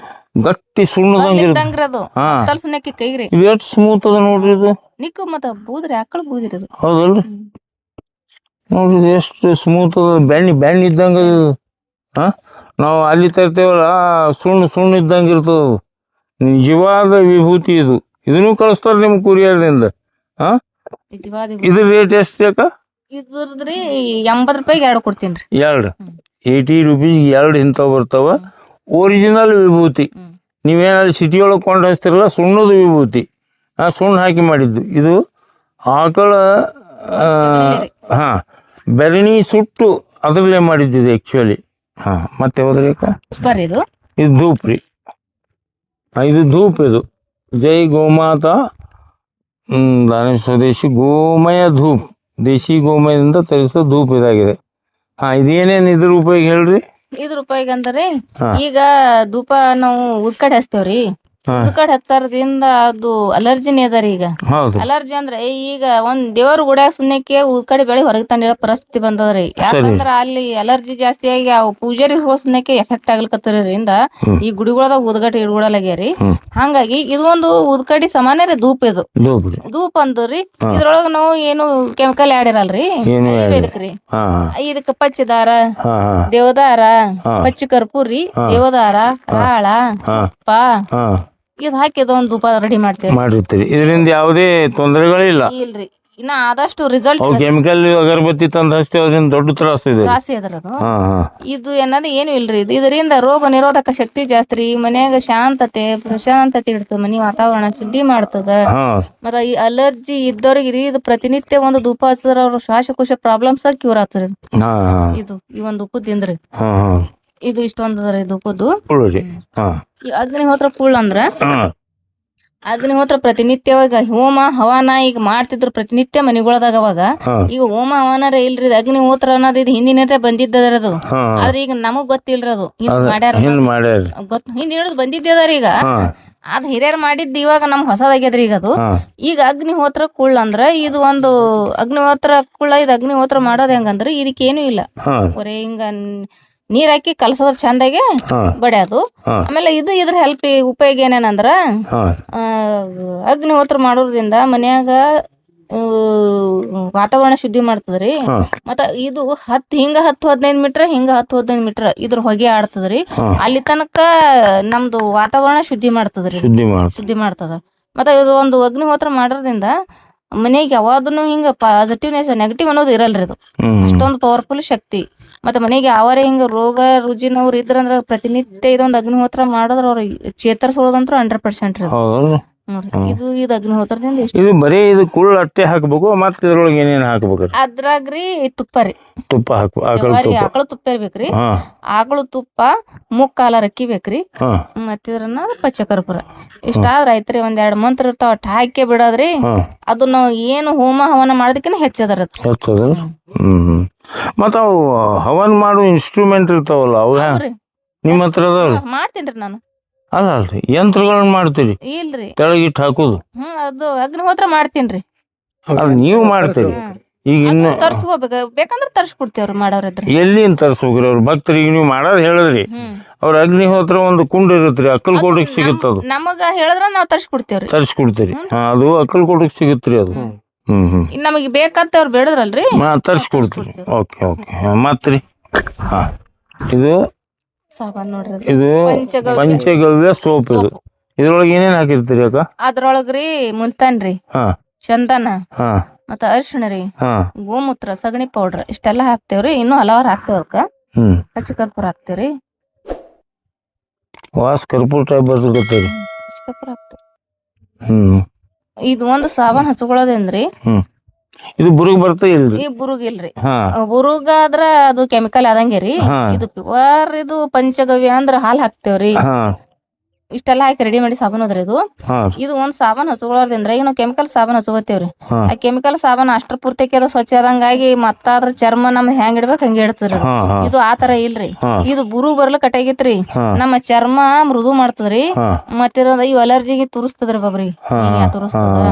ಗಟ್ಟಿ ಸುಣ್ಣದಂಗಿರುತ್ತೆ. ಅದು ಕೈಗ್ರಿ ಇದು ಎಷ್ಟು ಸ್ಮೂತ್ ಅದ ನೋಡ್ರಿ. ಇದು ನಿಕ್ಕು ಮತ್ತ ಬೂದ್ರಿ, ಆಕಳ ಬೂದಿರಿ ಅದು. ಹೌದಲ್ರಿ, ನೋಡ್ರಿ ಇದು ಎಷ್ಟು ಸ್ಮೂತ್ ಅದ. ಬೆಣ್ಣೆ ಇದ್ದಂಗೆ ಅದು. ನಾವು ಅಲ್ಲಿ ತರ್ತೇವಲ್ಲ, ಸುಣ್ಣ ಇದ್ದಂಗೆ ಇರ್ತದ. ನಿಜವಾದ ವಿಭೂತಿ ಇದು. ಇದನ್ನು ಕಳಿಸ್ತಾರೆ ನಿಮ್ಮ ಕೂರಿಯರ್ದಿಂದ. ಇದ್ರ ರೇಟ್ ಎಷ್ಟು ಬೇಕಾ? ಇದ್ರದ್ರಿ 80 ರೂಪಾಯಿಗೆ 2 ಕೊಡ್ತೀನಿ. 2 80 ರೂಪೀಸ್ಗೆ 2 ಇಂಥವು ಬರ್ತಾವ. ಒರಿಜಿನಲ್ ವಿಭೂತಿ. ನೀವೇನಾದ್ರು ಸಿಟಿ ಒಳಗೆ ಕೊಂಡು ಹಚ್ತಿರಲ್ಲ, ಸುಣ್ಣದ ವಿಭೂತಿ, ಸುಣ್ಣ ಹಾಕಿ ಮಾಡಿದ್ದು. ಇದು ಆಕಳ ಬೆರಣಿ ಸುಟ್ಟು ಅದರಲ್ಲೇ ಮಾಡಿದ್ದಿದೆ ಆ್ಯಕ್ಚುಲಿ. ಮತ್ತೆ ಹೋದ್ರೇಕ ಇದು ಧೂಪ್ ರೀ. ಇದು ಧೂಪ್. ಇದು ಜೈ ಗೋಮಾತಾ ದಾನೇಶ್ ಸ್ವದೇಶಿ ಗೋಮಯ ಧೂಪ್, ದೇಶಿ ಗೋಮಯದಿಂದ ತರಿಸೋ ಧೂಪ್ ಇದಾಗಿದೆ. ಇದೇನೇನು ಇದ್ರ ಉಪಯೋಗ ಹೇಳ್ರಿ? ಇದ್ರ ಉಪಯೋಗ ಅಂದ್ರೆ ಈಗ ಧೂಪ ನಾವು ಉದ್ಕಡೆ ಹಚ್ತೇವ್ರಿ. ಉದ್ಕಡೆ ಹಚ್ಚಾರದಿಂದ ಅದು ಅಲರ್ಜಿನೇ ಅದಾರಿ. ಈಗ ಅಲರ್ಜಿ ಅಂದ್ರೆ ಈಗ ಒಂದ್ ದೇವ್ರ ಗುಡ್ಯಾಗ ಸುಣ್ಣಕ್ಕೆ ಉದ್ಕಡೆ ಬೆಳಿ ಹೊರಗೆ ತಂದಿರೋ ಪರಿಸ್ಥಿತಿ ಬಂದದ್ರಿ. ಯಾಕಂದ್ರ ಅಲ್ಲಿ ಅಲರ್ಜಿ ಜಾಸ್ತಿ ಆಗಿ ಆ ಪೂಜಾರಿ ಸುಣ್ಣಕ್ಕೆ ಎಫೆಕ್ಟ್ ಆಗ್ಲಿಕತ್ತರಿಂದ ಈ ಗುಡಿಗಳದಾಗ ಉದ್ಗಟ್ಟೆ ಇಡ್ಗೊಳಲಾಗ್ಯಾರಿ. ಹಂಗಾಗಿ ಇದು ಒಂದು ಉದ್ಕಡಿ ಸಮಾನ ರೀ ಧೂಪ್. ಇದು ಧೂಪ್ ಅಂದ್ರಿ. ಇದ್ರೊಳಗ ನಾವು ಏನು ಕೆಮಿಕಲ್ ಆಡಿರಲ್ರಿ, ಇದಕ್ರಿ. ಇದಕ್ಕ ಪಚ್ಚಿದಾರ, ದೇವದಾರ, ಪಚ್ಚ ಕರ್ಪೂರಿ, ದೇವದಾರ, ಕಾಳ, ತುಪ್ಪ ಇದು ಹಾಕಿ ಒಂದು ಧೂಪ ರೆಡಿ ಮಾಡಿರ್ತೀರಿ. ಇದರಿಂದ ಯಾವುದೇ ತೊಂದರೆಗಳಿಲ್ಲ. ಇಲ್ರಿ, ಇನ್ನ ಆದಷ್ಟು ರಿಸಲ್ಟ್ ಅವು ಕೆಮಿಕಲ್ ಅಗರಬತ್ತಿ ತಂದು ಹಚ್ತೇವೆ ಅದರಿಂದ ದೊಡ್ಡ ತ್ರಾಸ ಇದೆ. ತ್ರಾಸಿ ಅದ್ರದು. ಹಾ ಹಾ ಇದು ಅನ್ನೋದು ಏನು ಇಲ್ರಿ. ಇದರಿಂದ ರೋಗ ನಿರೋಧಕ ಶಕ್ತಿ ಜಾಸ್ತಿ ರೀ. ಮನ್ಯಾಗ ಶಾಂತತೆ ಪ್ರಶಾಂತತೆ ಇಡ್ತದ. ಮನಿ ವಾತಾವರಣ ಶುದ್ಧಿ ಮಾಡ್ತದ. ಹಾ ಮತ್ತ ಈ ಅಲರ್ಜಿ ಇದ್ದವ್ರಿಗೆ ರೀ ಇದು ಪ್ರತಿನಿತ್ಯ ಒಂದು ಧೂಪ ಹಚ್ಚಿದ್ರ ಅವ್ರ ಶ್ವಾಸಕೋಶ ಪ್ರಾಬ್ಲಮ್ಸ್ ಕ್ಯೂರ್ ಆಗ್ತದೆ. ಹಾ ಹಾ ಇದು ಈ ಒಂದು ಉಪ್ಪು ತಿಂದ್ರಿ ಹಾ ಹಾ ಇದು ಇಷ್ಟೊಂದು ಅದ ಇದು ಉಪ್ಪದ್ದು. ಕುಳ್ಳಿ. ಹಾ ಈ ಅಗ್ನಿಹೋತ್ರ ಕುಳ್ಳ ಅಂದ್ರ ಹಾ ಅಗ್ನಿಹೋತ್ರ ಪ್ರತಿನಿತ್ಯವಾಗ ಹೋಮ ಹವಾನ ಈಗ ಮಾಡ್ತಿದ್ರು ಪ್ರತಿನಿತ್ಯ ಮನಿಗೊಳದಾಗ. ಅವಾಗ ಹಾ ಈಗ ಹೋಮ ಹವಾನರ ಇಲ್ರಿ. ಇದು ಅಗ್ನಿಹೋತ್ರ ಅನ್ನೋದು ಇದು ಹಿಂದಿನ ಬಂದಿದ್ದದು. ಹಾ ಆದ್ರೆ ಈಗ ನಮಗ್ ಗೊತ್ತಿಲ್ರಿ ಅದು ಹಿಂದ್ ಮಾಡ್ಯಾರ ಹಿಂದ್ ಮಾಡ್ಯಾರ. ಹಿಂದ್ ಹಿಡಿದು ಬಂದಿದ್ದೇದಾರ ಈಗ. ಹಾ ಅದ್ ಹಿರಿಯರ್ ಮಾಡಿದ್ದು ಇವಾಗ ನಮ್ಗ್ ಹೊಸದಾಗ್ಯದ್ರಿ ಈಗ ಅದು. ಹಾ ಈಗ ಅಗ್ನಿಹೋತ್ರ ಕುಳ್ಳ ಅಂದ್ರ ಇದು ಒಂದು ಅಗ್ನಿಹೋತ್ರ ಕುಳ್ಳ. ಇದು ಅಗ್ನಿಹೋತ್ರ ಮಾಡೋದ್ ಹೆಂಗಂದ್ರ ಇದಕ್ಕೇನು ಇಲ್ಲ. ಹಾ ಬರೇ ಹಿಂಗ ನೀರ್ ಹಾಕಿ ಕಲಸದ್ರ ಚಂದಾಗೆ ಹಾ ಬಡ್ಯಾದು. ಹಾ ಆಮೇಲೆ ಇದ್ರ ಹೆಲ್ಪ್ ಉಪಯೋಗ ಏನೇನಂದ್ರ ಹಾ ಅಗ್ನಿಹೋತ್ರ ಮಾಡೋದ್ರಿಂದ ಮನ್ಯಾಗ ವಾತಾವರಣ ಶುದ್ಧಿ ಮಾಡ್ತದ್ರಿ. ಹಾ ಮತ್ತ ಇದು ಹಿಂಗ 10-15 ಮೀಟರ್ ಹಿಂಗ 10-15 ಮೀಟರ್ ಇದ್ರ ಹೊಗೆ ಆಡ್ತದ್ರಿ. ಹಾ ಅಲ್ಲಿ ತನಕ ನಮ್ದು ವಾತಾವರಣ ಶುದ್ಧಿ ಮಾಡ್ತದ್ರಿ. ಶುದ್ಧಿ ಮಾಡ. ಶುದ್ಧಿ ಮಾಡ್ತದ. ಮತ್ತ ಇದು ಒಂದು ಅಗ್ನಿಹೋತ್ರ ಮಾಡೋದ್ರಿಂದ ಮನೆಗೆ ಯಾವಾದನ್ನು ಹಿಂಗ ಪಾಸಿಟಿವ್ನೆಸ್ ನೆಗೆಟಿವ್ ಅನ್ನೋದು ಇರಲ್ರಿ. ಇದು ಹ್ಮ್ ಅಷ್ಟೊಂದು ಪವರ್ಫುಲ್ ಶಕ್ತಿ. ಮತ್ತೆ ಮನೆಗೆ ಯಾವಾರೇ ಹಿಂಗ ರೋಗ ರುಜಿನವ್ರು ಇದ್ರಂದ್ರ ಪ್ರತಿನಿತ್ಯ ಇದೊಂದು ಅಗ್ನಿಹೋತ್ರ ಮಾಡಿದ್ರ ಅವ್ರ ಚೇತರಿಸೋದಂತ್ರ 100% ರೀ. ಹೌದಲ್ರಿ. ಇದು ಅಗ್ನಿಹೋತ್ರದಿಂದ ಇಷ್ಟ. ಇದು ಬರೀ ಇದು ಕುಳ್ಳು ಅಟ್ಟೆ ಹಾಕ್ಬೇಕು ಮತ್ತೆ ಇದ್ರೊಳಗೆ ಏನೇನು ಹಾಕ್ಬೇಕ್ರಿ? ಅದ್ರಾಗ್ರಿ ತುಪ್ಪ ರೀ. ತುಪ್ಪ ಹಾಕು. ಆಕಳ ಜವಾರಿ ತುಪ್ಪ. ಆಕಳ ತುಪ್ಪ ಇರ್ಬೇಕ್ರಿ. ಹಾ ಆಕಳು ತುಪ್ಪ ಮುಕ್ಕಾಲ ಅಕ್ಕಿ ಬೇಕ್ರಿ. ಹಾ ಮತ್ತಿದ್ರನ್ನ ಪಚ್ಚಕರ್ಪೂರ ಇಷ್ಟಾದ್ರ ಆಯ್ತ್ರಿ. 1-2 ಮಂತ್ರ ಇರ್ತಾವ ಅಟ್ ಹಾಕಿ ಬಿಡೋದ್ರಿ. ಹಾ ಅದು ನಾವು ಏನು ಹೋಮ ಹವನ ಮಾಡೋದಕ್ಕಿಂತ ಹೆಚ್ಚದರ. ಹೆಚ್ಚದ. ಹ್ಮ್ ಮತ್ತ ಅವು ಹವನ್ ಮಾಡೋ ಇನ್ಸ್ಟ್ರೂಮೆಂಟ್ ಇರ್ತಾವಲ್ಲ ಅವು ನಿಮ್ಮ ಹತ್ರ ಅದಾವ್ರಿ? ಮಾಡ್ತೀನ್ರಿ ನಾನು. ಅದಲ್ರಿ ಯಂತ್ರಗಳನ್ನ ಮಾಡ್ತೀರಿ? ಇಲ್ರಿ. ತೆಳಗಿಟ್ಟು ಹಾಕೋದು ಅದು ಅಗ್ನಿಹೋತ್ರ ಮಾಡ್ತೀನ್ರಿ. ಅದು ನೀವು ಮಾಡ್ತೀರಿ? ಈಗ ಇನ್ನು ತರ್ಸ್ಕೋಬೇಕ ಬೇಕಂದ್ರ ತರ್ಸ್ಕೊಡ್ತೇವ್ರಿ ಮಾಡೋರಿದ್ರ. ಎಲ್ಲಿಂದ ತರ್ಸೋಗ್ರಿ ಅವ್ರ ಭಕ್ತರಿಗೆ ನೀವು ಮಾಡೋದು ಹೇಳಿದ್ರಿ. ಅವ್ರ ಅಗ್ನಿಹೋತ್ರ ಒಂದು ಕುಂಡ ಇರುತ್ರಿ ಅಕ್ಕಲ್ಕೋಟಕ್ಕೆ ಸಿಗುತ್ತದು. ನಮಗ ಹೇಳಿದ್ರ ನಾವ್ ತರ್ಸ್ಕೊಡ್ತೇವ್ರಿ. ತರ್ಸ್ಕೊಡ್ತೀರಿ? ಅದು ಅಕ್ಕಲ್ಕೋಟಕ್ಕೆ ಸಿಗುತ್ರಿ ಅದು. ನಮಗೆ ಬೇಕಂತ ಅವ್ರು ಬೇಡದ್ರಲ್ರಿ ತರ್ಸ್ಕೊಡ್ತೀರಿ. ಓಕೆ ಓಕೆ ಮತ್ರಿ? ಹಾ ಇದು ಸಾಮಾನ್ ನೋಡ್ರಿ. ಇದು ಪಂಚಗವ್ಯ ಸೋಪ್. ಇದು ಇದ್ರೊಳಗೆ ಏನೇನ್ ಹಾಕಿರ್ತೀರಿ ಅಕ್ಕ? ಅದ್ರೊಳಗ್ರಿ ಮುಲ್ತಾನ್ರಿ, ಹಾ ಚಂದನ, ಹಾ ಮತ್ತ ಅರಿಶಿಣ ರೀ, ಹಾ ಗೋಮೂತ್ರ, ಸಗಣಿ ಪೌಡ್ರ್ ಇಷ್ಟೆಲ್ಲಾ ಹಾಕ್ತೇವ್ರಿ. ಇನ್ನು ಹಲವಾರು ಹಾಕ್ತೇವ್ರಕ್ಕ. ಪಚ್ಚಕರ್ಪೂರ ಹಾಕ್ತೇವ್ರಿ. ವಾಸ್ ಕರ್ಪೂರ ಟೈಪ್ ಬರ್ತೈತಿ. ಪಚ್ಚಕರ್ಪೂರ ಹಾಕ್ತೇವ್ರಿ. ಇದು ಒಂದು ಸಾಬಾನ್ ಹಚ್ಕೊಳ್ಳೋದೇನ್ರಿ. ಇದು ಬುರುಗ್ ಬರ್ತಾ ಇಲ್ರಿ? ಈ ಬುರುಗ್ ಇಲ್ರಿ. ಬುರುಗ ಆದ್ರ ಅದು ಕೆಮಿಕಲ್ ಆದಂಗೆ ರೀ. ಇದು ಪ್ಯೂರ್ ಇದು ಪಂಚಗವ್ಯ ಅಂದ್ರ ಹಾಲ್ ಹಾಕ್ತೇವ್ರಿ. ಇಷ್ಟೆಲ್ಲಾ ಹಾಕಿ ರೆಡಿ ಮಾಡಿ ಸಾಬಾನ್ ಅದ್ರಿ ಇದು. ಇದು ಒಂದ್ ಸಾಬಾನ್ ಹಚ್ಕೊಳ್ಳೋದ್ರಿಂದ ಈಗ ನಾವು ಕೆಮಿಕಲ್ ಸಾಬಾನ್ ಹಚ್ಕೋತೇವ್ರಿ. ಆ ಕೆಮಿಕಲ್ ಸಾಬಾನ್ ಅಷ್ಟ್ರ ಪೂರ್ತಿಕೆ ಅದು ಸ್ವಚ್ಛ ಆದಂಗಾಗಿ ಮತ್ತ ಅದ್ರ ಚರ್ಮ ನಮ್ದು ಹೆಂಗ್ ಇಡ್ಬೇಕು ಹಂಗೆ ಇಡ್ತದ್ರಿ. ಇದು ಆತರ ಇಲ್ರಿ. ಇದು ಬುರು ಬರ್ಲಕ್ ಕಟ್ಟಾಗಿತ್ರಿ. ನಮ್ಮ ಚರ್ಮ ಮೃದು ಮಾಡ್ತದ್ರಿ. ಮತ್ತಿರ ಇವ್ ಅಲರ್ಜಿಗೆ ತುರಿಸ್ತದ್ರಿ ಬಬ್ರಿ ತುರಿಸ್ತದ.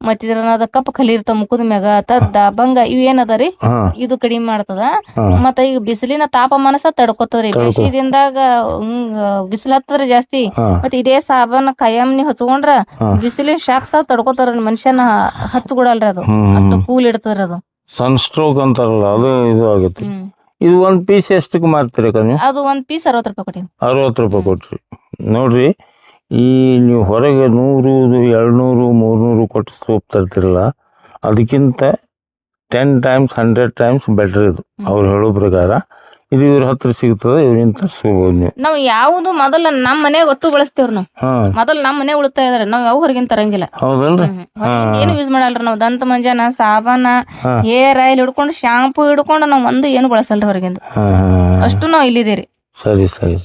ಮತ್ತಿದ್ರ ಕಪ್ ಖಲಿ ಇರ್ತಾವ ಮುಖದ ಮ್ಯಾಗ ತದ್ದ ಭಂಗ ಇವ್ ಏನದರಿ ಇದು ಕಡಿಮೆ ಮಾಡ್ತದ. ಮತ್ತ ಈಗ ಬಿಸಿಲಿನ ತಾಪಮಾನ ಸಹ ತಡ್ಕೋತದ್ರಿ. ಬೇಸಿಗೆದಿಂದಾಗ ಬಿಸಿಲು ಹತ್ತದ್ರಿ ಜಾಸ್ತಿ. ಮತ್ತ ಇದೇ ಸಾಬಾನ್ ಕಾಯಂ ನೀ ಹಚ್ಕೊಂಡ್ರ ಬಿಸಿಲಿನ ಶಾಕ್ ಸಹ ತಡ್ಕೋತಾರ. ಮನುಷ್ಯನ ಹತ್ತುಗುಡಲ್ರಿ ಅದು ಅಷ್ಟು ಕೂಲ್ ಇಡ್ತದ್ರಿ ಅದು. ಸನ್ ಸ್ಟ್ರೋಕ್ ಅಂತಾರಲ್ಲ ಅದು ಇದು ಆಗುತ್ತೆ. ಇದು ಒಂದ್ ಪೀಸ್ ಎಷ್ಟಕ್ಕೆ ಮಾರ್ತೀರಿ? ಅದು ಒಂದ್ ಪೀಸ್ 60 ರೂಪಾಯಿ ಕೊಟ್ಟಿ. 60 ರೂಪಾಯಿ ಕೊಟ್ರಿ. ನೋಡ್ರಿ ಈ ನೀವು ಹೊರಗೆ 100, 200, 300 ಕೊಟ್ಟು ಸೋಪ್ ತರ್ತಿರಲ್ಲ ಅದಕ್ಕಿಂತ 10 times 100 times ಬೆಟರ್ ಇದು ಅವ್ರು ಹೇಳೋ ಪ್ರಕಾರ. ಇದು ಇವ್ರ ಹತ್ರ ಸಿಗ್ತದೆ, ಇವ್ರಿಂದ ತರ್ಸ್ಕೋಬಹುದು ನೀವು. ನಾವ್ ಯಾವ್ದು ಮೊದಲ ನಮ್ ಮನೆ ಒಟ್ಟು ಬಳಸ್ತೇವ್ರಿ. ನಾವು ಮೊದಲ್ ನಮ್ ಮನೆ ಉಳಿತಾ ಇದಾರೆ. ನಾವ್ ಯಾವ ಹೊರಗಿನ ತರಂಗಿಲ್ಲ. ಹೌದಲ್ರಿ? ಏನು ಯೂಸ್ ಮಾಡಲ್ರಿ ನಾವು. ದಂತ ಮಂಜನ, ಸಾಬಾನ, ಹೇರ್ ಆಯಿಲ್ ಹಿಡ್ಕೊಂಡು ಶಾಂಪೂ ಹಿಡ್ಕೊಂಡು ನಾವ್ ಒಂದು ಏನು ಬಳಸಲ್ರಿ ಹೊರಗಿಂದ. ಅಷ್ಟು ನಾವ್ ಇಲ್ಲಿದೇರಿ. ಸರಿ ಸರಿ.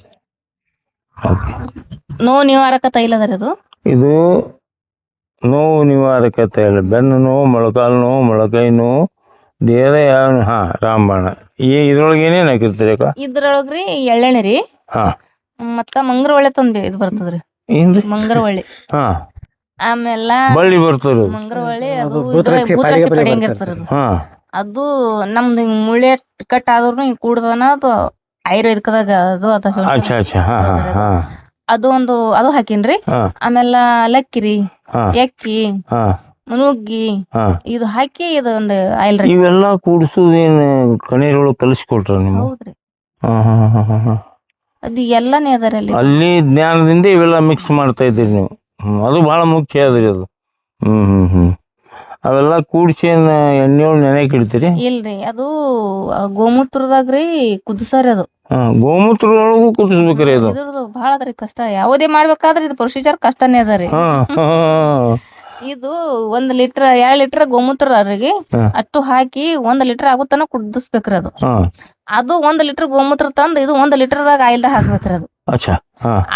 ನೋವು ನಿವಾರಕ ತೈಲ ಅದರ ಇದು ನೋವು ನಿವಾರಕ ತೈಲ. ಬೆನ್ನು ನೋವು, ಮೊಳಕಾಲು ನೋವು, ಮೊಳಕೈ ನೋವು, ದೇಹದ ಯಾವ ರಾಮಬಾಣ. ಇದ್ರೊಳಗೆ ಏನೇನ್ ಹಾಕಿರ್ತೀರಿ ಅಕ್ಕ? ಇದ್ರೊಳಗ್ರಿ ಎಳ್ಳೆಣ್ಣೆ ರೀ, ಮತ್ತ ಮಂಗ್ರವಳ್ಳಿ ತಂದ್ ಇದು ಬರ್ತದ್ರಿ. ಏನ್ರಿ ಮಂಗ್ರವಳ್ಳಿ? ಆಮೇಲೆ ಬಳ್ಳಿ ಬರ್ತದ ಮಂಗ್ರವಳ್ಳಿ. ಅದು ಭೂತರಾಶಿ ಪಡೆಯಂಗಿರ್ತದ. ಅದು ನಮ್ದು ಮುಳ್ಳೆ ಕಟ್ ಆದ್ರೂ ಕೂಡದನ ಅದು ಆಯುರ್ವೇದಿಕದಾಗ ಅದು ಅದು ಒಂದು ಅದು ಹಾಕಿನ್ರಿ. ಆಮೇಲೆ ಲಕ್ಕಿರಿ, ಎಕ್ಕಿ, ನುಗ್ಗಿ ಇದು ಹಾಕಿ ಇದು ಒಂದು ಆಯಿಲ್. ಇವೆಲ್ಲ ಕೂಡಿಸೋದೇನು ಕಣ್ಣೀರೊಳಗೆ ಕಲಿಸ್ಕೊಟ್ರ ನೀವು? ಹೌದ್ರಿ. ಅದು ಎಲ್ಲಾನೇ ಅದರ ಅಲ್ಲಿ ಜ್ಞಾನದಿಂದ ಇವೆಲ್ಲ ಮಿಕ್ಸ್ ಮಾಡ್ತಾ ಇದ್ದೀರಿ ನೀವು. ಅದು ಬಹಳ ಮುಖ್ಯ ಅದ್ರಿ ಅದು. ಅವೆಲ್ಲ ಕೂಡಿಸಿ ಎಣ್ಣೆಯೊಳಗೆ ನೆನೆಯಕ್ಕೆ ಇಡ್ತೀರಿ? ಇಲ್ರಿ ಅದು ಗೋಮೂತ್ರದಾಗ್ರಿ ಕುದಿಸಾರಿ ಅದು. ಗೋಮೂತ್ರದೊಳಗೂ ಕುದಿಸ್ಬೇಕ್ರಿ ಅದು? ಇದ್ರದ್ದು ಭಾಳ ಅದ್ರಿ ಕಷ್ಟ. ಯಾವುದೇ ಮಾಡ್ಬೇಕಾದ್ರೆ ಇದು ಪ್ರೊಸೀಜರ್ ಕಷ್ಟನೇ ಅದ ರೀ. ಇದು 1 ಲೀಟರ್ 2 ಲೀಟರ್ ಗೋಮೂತ್ರ ಅವ್ರಿಗೆ ಅಷ್ಟು ಹಾಕಿ 1 ಲೀಟರ್ ಆಗುತ್ತಾನ ಕುದಿಸ್ಬೇಕ್ರಿ ಅದು. ಅದು 1 ಲೀಟರ್ ಗೋಮೂತ್ರ ತಂದು ಇದು 1 ಲೀಟರ್ದಾಗ ಆಯಿಲ್ದಾಗ ಹಾಕ್ಬೇಕ್ರಿ ಅದು.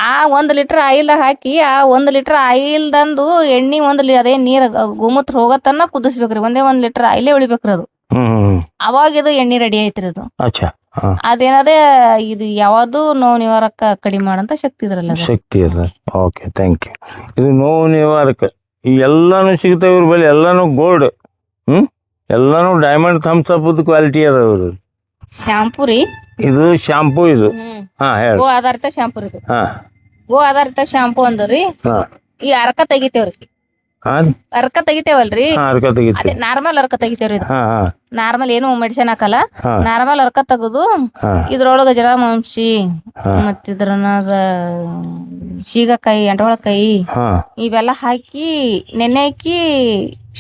ಆ 1 ಲೀಟರ್ ಆಯಿಲ್ದಾಗ ಹಾಕಿ ಆ 1 ಲೀಟರ್ ಆಯಿಲ್ದಂದು ಎಣ್ಣಿ ಅದೇ ನೀರ್ ಗೋಮೂತ್ರ ಹೋಗತನ ಕುದಿಸ್ಬೇಕ್ರಿ. ಒಂದೇ 1 ಲೀಟರ್ ಆಯಿಲೇ ಉಳಿಬೇಕ್ರಿ ಅದು. ಅವಾಗ ಇದು ಎಣ್ಣೆ ರೆಡಿ ಐತ್ರಿ ಅದು. ಅದೇನದೇ ಇದು ಯಾವುದು ನೋವು ನಿವಾರಕ ಕಡಿಮೆ ಮಾಡಂತ ಶಕ್ತಿ ಇದ್ರಲ್ಲ ಶಕ್ತಿ ಅದ. Okay, thank you. ಇದು ನೋವು ನಿವಾರಕ ಎಲ್ಲಾನು ಸಿಗ್ತಾವ ಇವ್ರ ಬಳಿ. ಎಲ್ಲಾನು ಗೋಲ್ಡ್, ಎಲ್ಲಾನು ಡೈಮಂಡ್ ಥಮ್ಸ್ ಅಪ್ ಕ್ವಾಲಿಟಿ ಅದ ಇವ್ರು. ಶಾಂಪೂ ರೀ ಇದು ಶಾಂಪೂ. ಇದು ಹೇಳಿ. ಗೋ ಆಧಾರಿತ ಶಾಂಪೂ ರೀ. ಗೋ ಆಧಾರಿತ ಶಾಂಪೂ ಅಂದ್ರಿ ಈ ಅರ್ಕ ತೆಗಿತೇವ್ರಿ. ಅರ್ಕ ತೆಗಿತೇವಲ್ರಿ, ಅದೇ ನಾರ್ಮಲ್ ಅರ್ಕ ತೆಗಿತೇವ್ರಿ. ನಾರ್ಮಲ್ ಏನು ಮೆಡಿಸಿನ್ ಹಾಕಲ್ಲ, ನಾರ್ಮಲ್ ಅರ್ಕ ತೆಗೆದು ಇದ್ರೊಳಗ ಜಡಮಾಂಸಿ ಮತ್ತಿದ್ರನಾಗ ಶೀಗಕಾಯಿ, ಅಂಟೊಳಕಾಯಿ ಇವೆಲ್ಲ ಹಾಕಿ ನೆನೆ ಹಾಕಿ